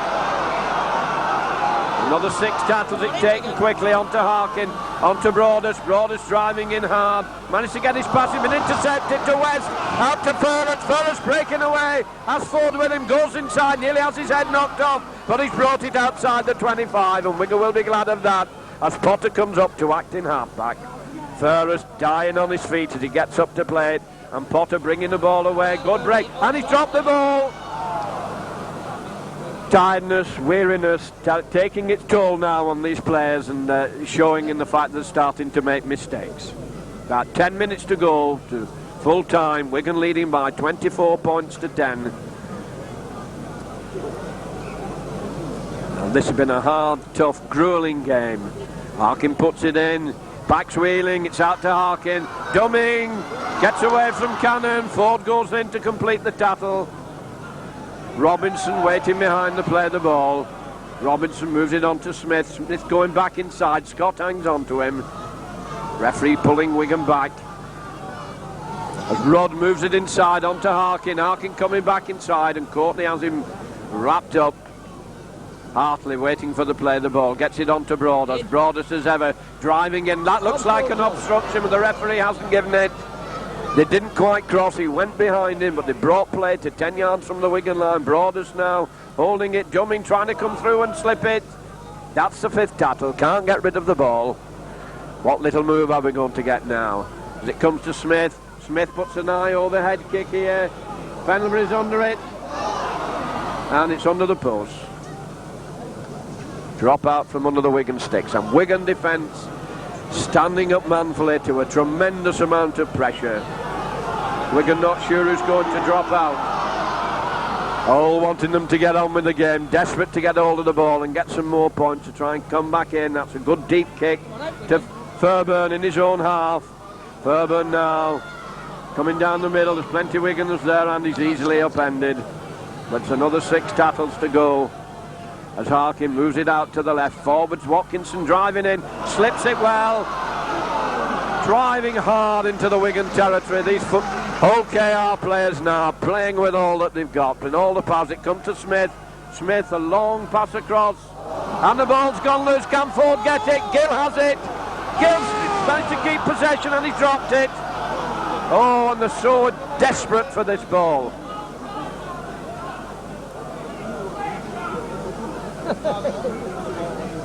Another 6 tackles, it taken quickly onto Harkin, onto Broaders. Broaders driving in hard. Managed to get his pass, been intercepted to West. Out to Furrett. Furrett's breaking away. Has Ford with him, goes inside, nearly has his head knocked off. But he's brought it outside the 25, and Wigan will be glad of that as Potter comes up to act in half-back. Furrett dying on his feet as he gets up to play it. And Potter bringing the ball away. Good break. And he's dropped the ball. Tiredness, weariness, taking its toll now on these players and showing in the fact that they're starting to make mistakes. About 10 minutes to go to full time. Wigan leading by 24 points to 10. And this has been a hard, tough, gruelling game. Harkin puts it in. Backs wheeling, it's out to Harkin. Dumming, gets away from Cannon. Ford goes in to complete the tattle. Robinson waiting behind to play the ball. Robinson moves it on to Smith. Smith going back inside. Scott hangs on to him. Referee pulling Wigan back. As Rod moves it inside onto Harkin. Harkin coming back inside and Courtney has him wrapped up. Hartley waiting for the play the ball. Gets it onto Broaders. Broaders as ever driving in. That looks like an obstruction, but the referee hasn't given it. They didn't quite cross, he went behind him, but they brought play to 10 yards from the Wigan line. Broaders now holding it, Dumming trying to come through and slip it. That's the 5th tackle, can't get rid of the ball. What little move are we going to get now? As it comes to Smith, Smith puts an eye overhead kick here. Pendlebury's under it, and it's under the post. Drop out from under the Wigan sticks, and Wigan defence standing up manfully to a tremendous amount of pressure. Wigan not sure who's going to drop out. All wanting them to get on with the game, desperate to get hold of the ball and get some more points to try and come back in. That's a good deep kick to Fairburn in his own half. Fairburn now coming down the middle. There's plenty of Wiganers there, and he's easily upended. But it's another 6 tackles to go as Harkin moves it out to the left. Forwards, Watkinson driving in, slips it well, driving hard into the Wigan territory. These OKR players now playing with all that they've got, and all the pass. It comes to Smith. Smith, a long pass across, and the ball's gone loose. Can Ford get it? Gill has it. Gill's managed to keep possession, and he's dropped it. Oh, and they're so desperate for this ball.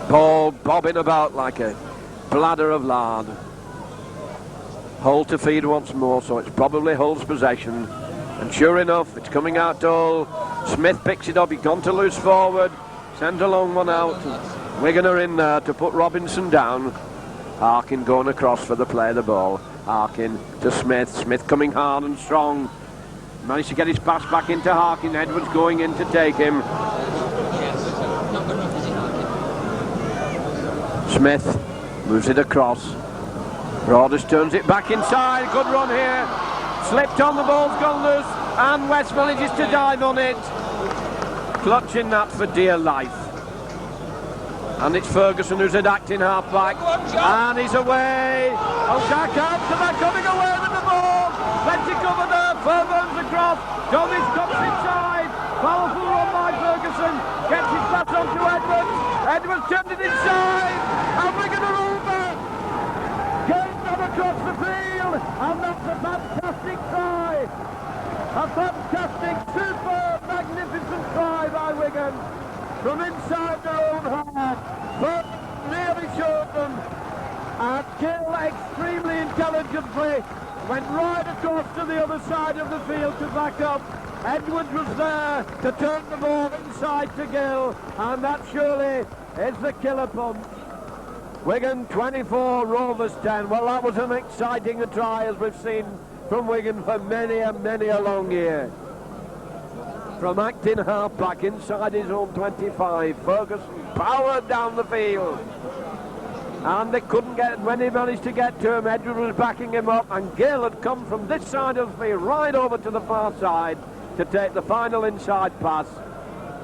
Ball bobbing about like a bladder of lard. Hull to feed once more, so it's probably Hull's possession. And sure enough, it's coming out to Hull. Smith picks it up, he's gone to loose forward, sends a long one out. Wigan are in there to put Robinson down. Harkin going across for the play of the ball. Harkin to Smith, Smith coming hard and strong. Managed to get his pass back into Harkin. Edwards going in to take him. Smith moves it across. Broaders turns it back inside. Good run here. Slipped on, the ball's gone loose, and West manages to dive on it. Clutching that for dear life. And it's Ferguson who's at acting half-back. And he's away. Oh, Jack out to that, coming away with the ball. Plenty cover there. Fairburn's across. Jones comes inside. Powerful run by Ferguson. Gets his pass on to Edwards. Edwards turned it inside. And Wigan are over. Game's not across the field. And that's a fantastic try. A fantastic, super, magnificent try by Wigan. From inside their own half. But really showed them. And Gill extremely intelligently went right across to the other side of the field to back up. Edwards was there to turn the ball inside to Gill, and that surely is the killer punch. Wigan 24, Rovers 10. Well, that was an exciting try, as we've seen from Wigan for many a long year. From acting half-back inside his own 25, Ferguson powered down the field. And they couldn't get, when he managed to get to him, Edward was backing him up, and Gill had come from this side of the field right over to the far side to take the final inside pass.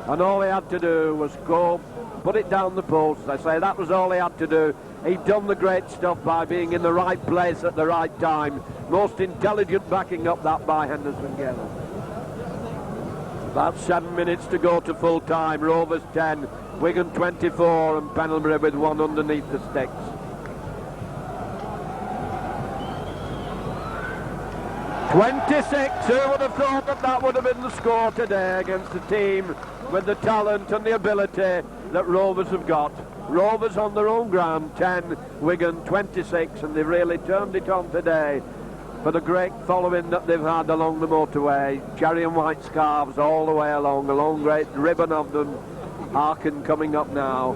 And all he had to do was go, put it down the post. I say that was all he had to do. He'd done the great stuff by being in the right place at the right time. Most intelligent backing up that by Henderson Gill. About 7 minutes to go to full time. Rovers 10, Wigan 24, and Pendlebury with one underneath the sticks. .26, who would have thought that that would have been the score today against a team with the talent and the ability that Rovers have got. Rovers on their own ground 10, Wigan 26, and they've really turned it on today for the great following that they've had along the motorway. Cherry and white scarves all the way along, a long great ribbon of them. Harkin coming up now.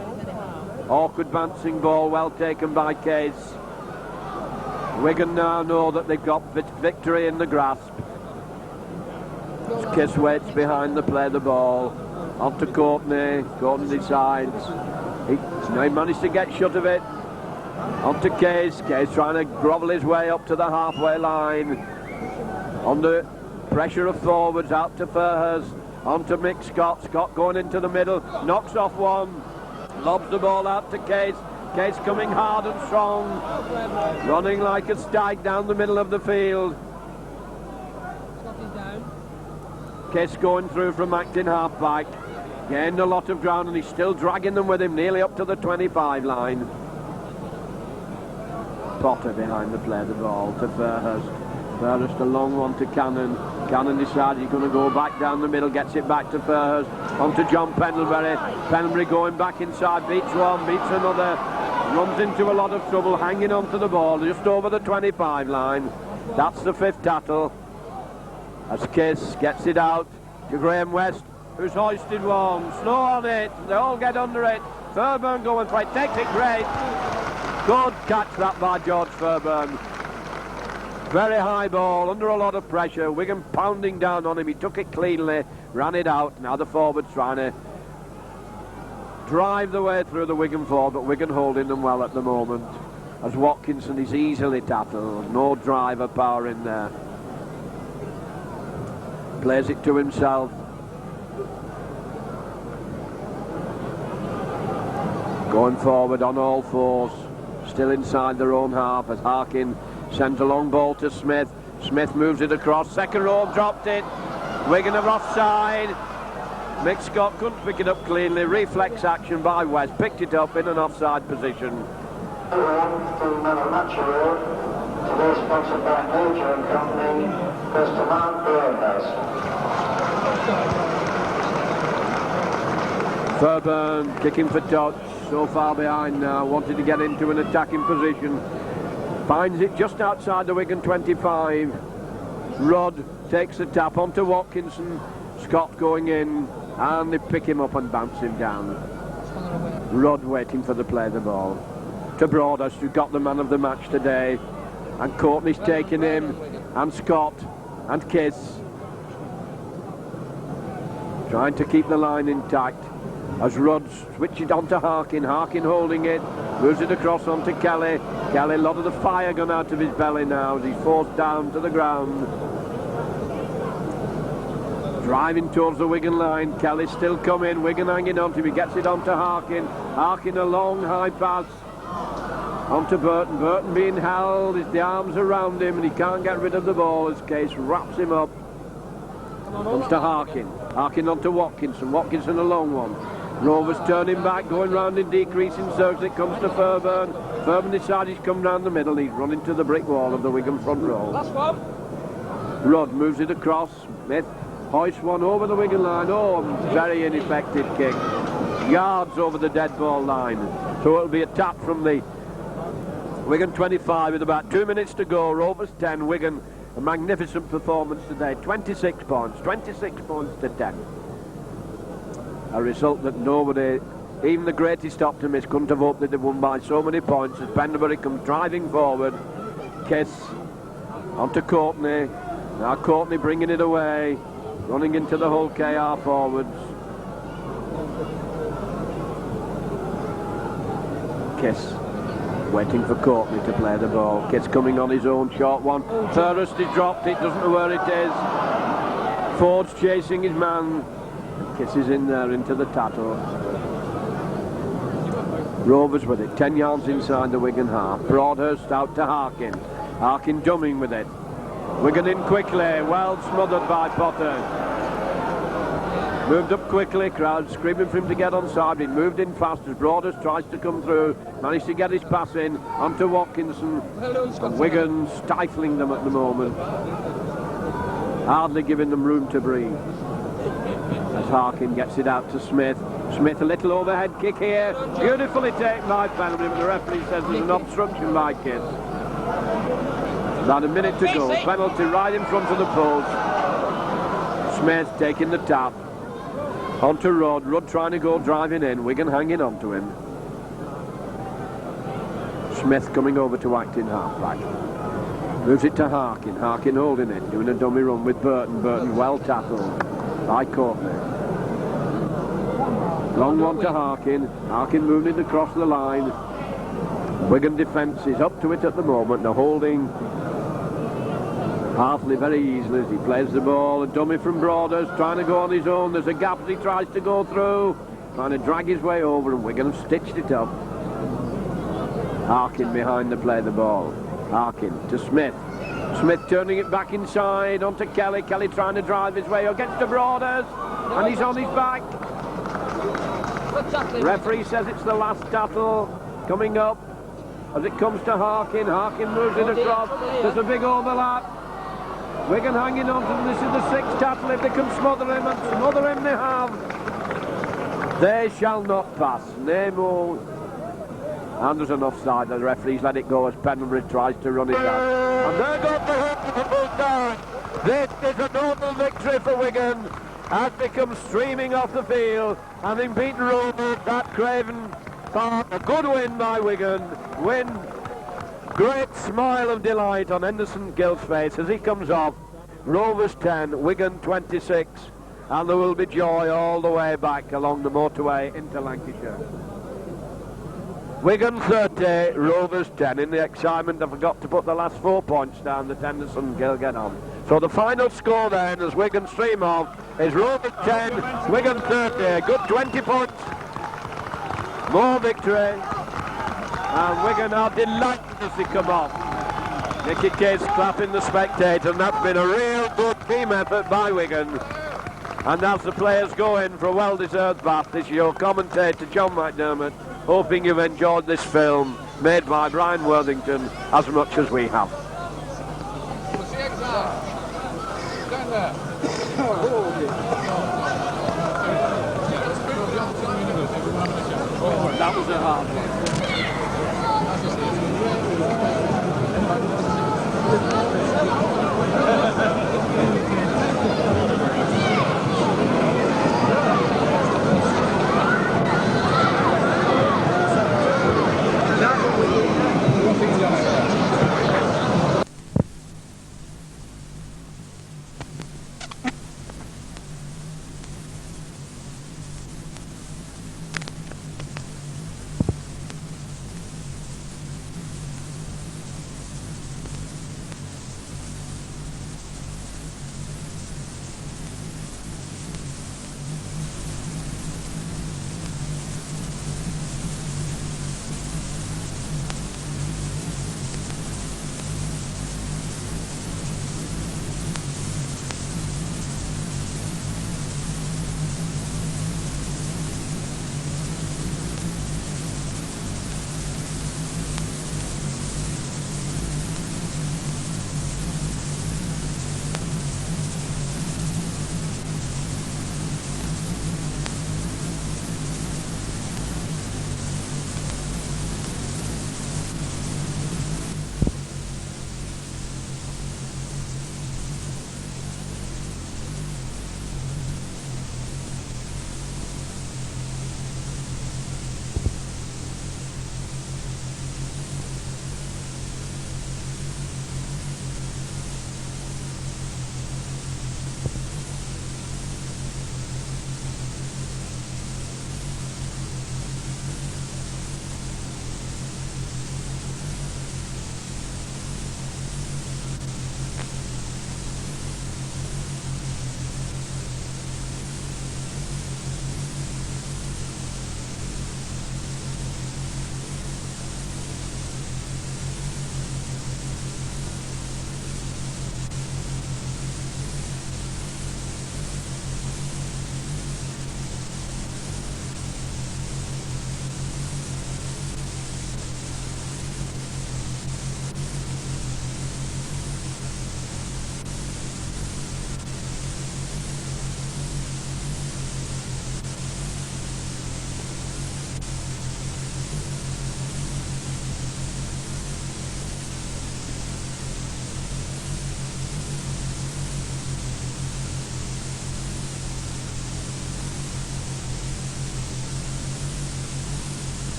Awkward bouncing ball, well taken by Case. Wigan now know that they've got victory in the grasp. Case waits behind the play the ball. On to Courtney. Courtney decides. He managed to get shut of it. On to Case. Case trying to grovel his way up to the halfway line. Under pressure of forwards, out to Fairhurst. On to Mick Scott. Scott going into the middle. Knocks off one. Lobs the ball out to Case. Case coming hard and strong. Running like a stag down the middle of the field. Case going through from acting half-back. Gained a lot of ground, and he's still dragging them with him nearly up to the 25 line. Potter behind the play, the ball to Fairhurst. Fairhurst a long one to Cannon. Cannon decides he's going to go back down the middle, gets it back to Fairhurst. On to John Pendlebury. Pendlebury going back inside, beats one, beats another. Runs into a lot of trouble, hanging on to the ball, just over the 25 line. That's the 5th tattle. As Kiss gets it out to Graham West, who's hoisted one. Snow on it, they all get under it. Fairburn going for it, takes it great. Good catch that by George Fairburn. Very high ball, under a lot of pressure. Wigan pounding down on him, he took it cleanly, ran it out. Now the forwards trying to drive the way through the Wigan forward, but Wigan holding them well at the moment. As Watkinson is easily tattled, no driver power in there. Plays it to himself. Going forward on all fours, still inside their own half as Harkin sends a long ball to Smith. Smith moves it across, second row, dropped it. Wigan are offside. Mick Scott couldn't pick it up cleanly. Reflex action by West, picked it up in an offside position. Today sponsored by Major and Company, goes to Mark Broadhouse. Fairburn kicking for touch, so far behind now, wanted to get into an attacking position. Finds it just outside the Wigan 25. Rudd takes the tap onto Watkinson. Scott going in, and they pick him up and bounce him down. Rudd waiting for the play of the ball. To Broadhurst, who got the man of the match today. And Courtney's taking him, and Scott, and Kiss. Trying to keep the line intact. As Rudd switches on to Harkin. Harkin holding it, moves it across onto Kelly. Kelly, a lot of the fire gone out of his belly now as he's forced down to the ground. Driving towards the Wigan line. Kelly still coming. Wigan hanging on to him. He gets it onto Harkin. Harkin a long high pass onto Burton. Burton being held. The arms around him and he can't get rid of the ball as Case wraps him up. Comes to Harkin. Harkin onto Watkinson. Watkinson a long one. Rovers turning back, going round in decreasing circles. It comes to Fairburn. Fairburn decides he's come round the middle. He's run into the brick wall of the Wigan front row. Last one. Rudd moves it across. Smith hoists one over the Wigan line. Oh, very ineffective kick. Yards over the dead ball line. So it'll be a tap from the Wigan 25 with about 2 minutes to go. Rovers 10, Wigan a magnificent performance today. 26 points to 10. A result that nobody, even the greatest optimist, couldn't have hoped that they won by so many points as Pendlebury comes driving forward. Kiss onto Courtney. Now Courtney bringing it away, running into the whole KR forwards. Kiss waiting for Courtney to play the ball. Kiss coming on his own, short one. Fairhurst has dropped it, doesn't know where it is. Ford's chasing his man. Kiss is in there into the tattle. Rovers with it, 10 yards inside the Wigan half. Broadhurst out to Harkin. Harkin dumming with it. Wigan in quickly, well smothered by Potter. Moved up quickly, crowd screaming for him to get onside. He moved in fast as Broadhurst tries to come through. Managed to get his pass in onto Watkinson. Wigan stifling them at the moment. Hardly giving them room to breathe. As Harkin gets it out to Smith. Smith a little overhead kick here. Beautifully taken by Pendlebury, but the referee says there's an obstruction by Kiss. About a minute to go. Penalty right in front of the post. Smith taking the tap. Onto Rudd. Rudd trying to go driving in. Wigan hanging on to him. Smith coming over to act in half-back. Moves it to Harkin. Harkin holding it. Doing a dummy run with Burton. Burton well tackled by Courtney. Long one to Harkin. Harkin moving it across the line. Wigan defence is up to it at the moment. They're holding Hartley very easily as he plays the ball. A dummy from Broadhurst trying to go on his own. There's a gap as he tries to go through. Trying to drag his way over, and Wigan have stitched it up. Harkin behind the play the ball. Harkin to Smith. Smith turning it back inside onto Kelly. Kelly trying to drive his way against the Broadhurst, and he's on his back. Referee says it's the last tattle coming up as it comes to Harkin. Harkin moves it across. There's a big overlap. Wigan hanging on to them. This is the sixth tackle. If they can smother him, and smother him they have. They shall not pass. Nemo. And there's an offside. The referee's let it go as Pendlebury tries to run it down. And there goes the hook of the full down. This is a notable victory for Wigan as they come streaming off the field, having beaten Rovers at Craven Park. A good win by Wigan. Great smile of delight on Henderson Gill's face as he comes off. Rovers 10, Wigan 26, and there will be joy all the way back along the motorway into Lancashire. Wigan 30, Rovers 10. In the excitement, I forgot to put the last 4 points down that Henderson Gill get on. So the final score then, as Wigan stream off, is Rovers 10, Wigan 30. A good 20 points. More victory. And Wigan are delighted as they come off. Nicky Case clapping the spectators, and that's been a real good team effort by Wigan. And as the players go in for a well-deserved bath, this is your commentator John McDermott, hoping you've enjoyed this film made by Brian Worthington as much as we have. That was a hard one.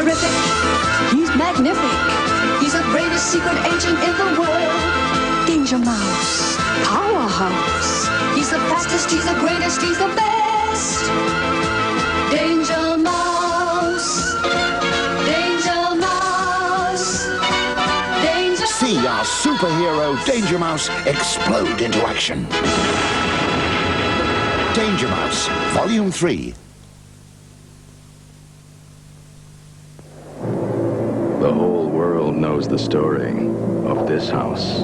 terrific. He's magnific. He's the greatest secret agent in the world. Danger Mouse, powerhouse. He's the fastest, he's the greatest, he's the best. Danger Mouse. Danger Mouse. Danger Mouse. See our superhero Danger Mouse explode into action. Danger Mouse, Volume 3. The whole world knows the story of this house.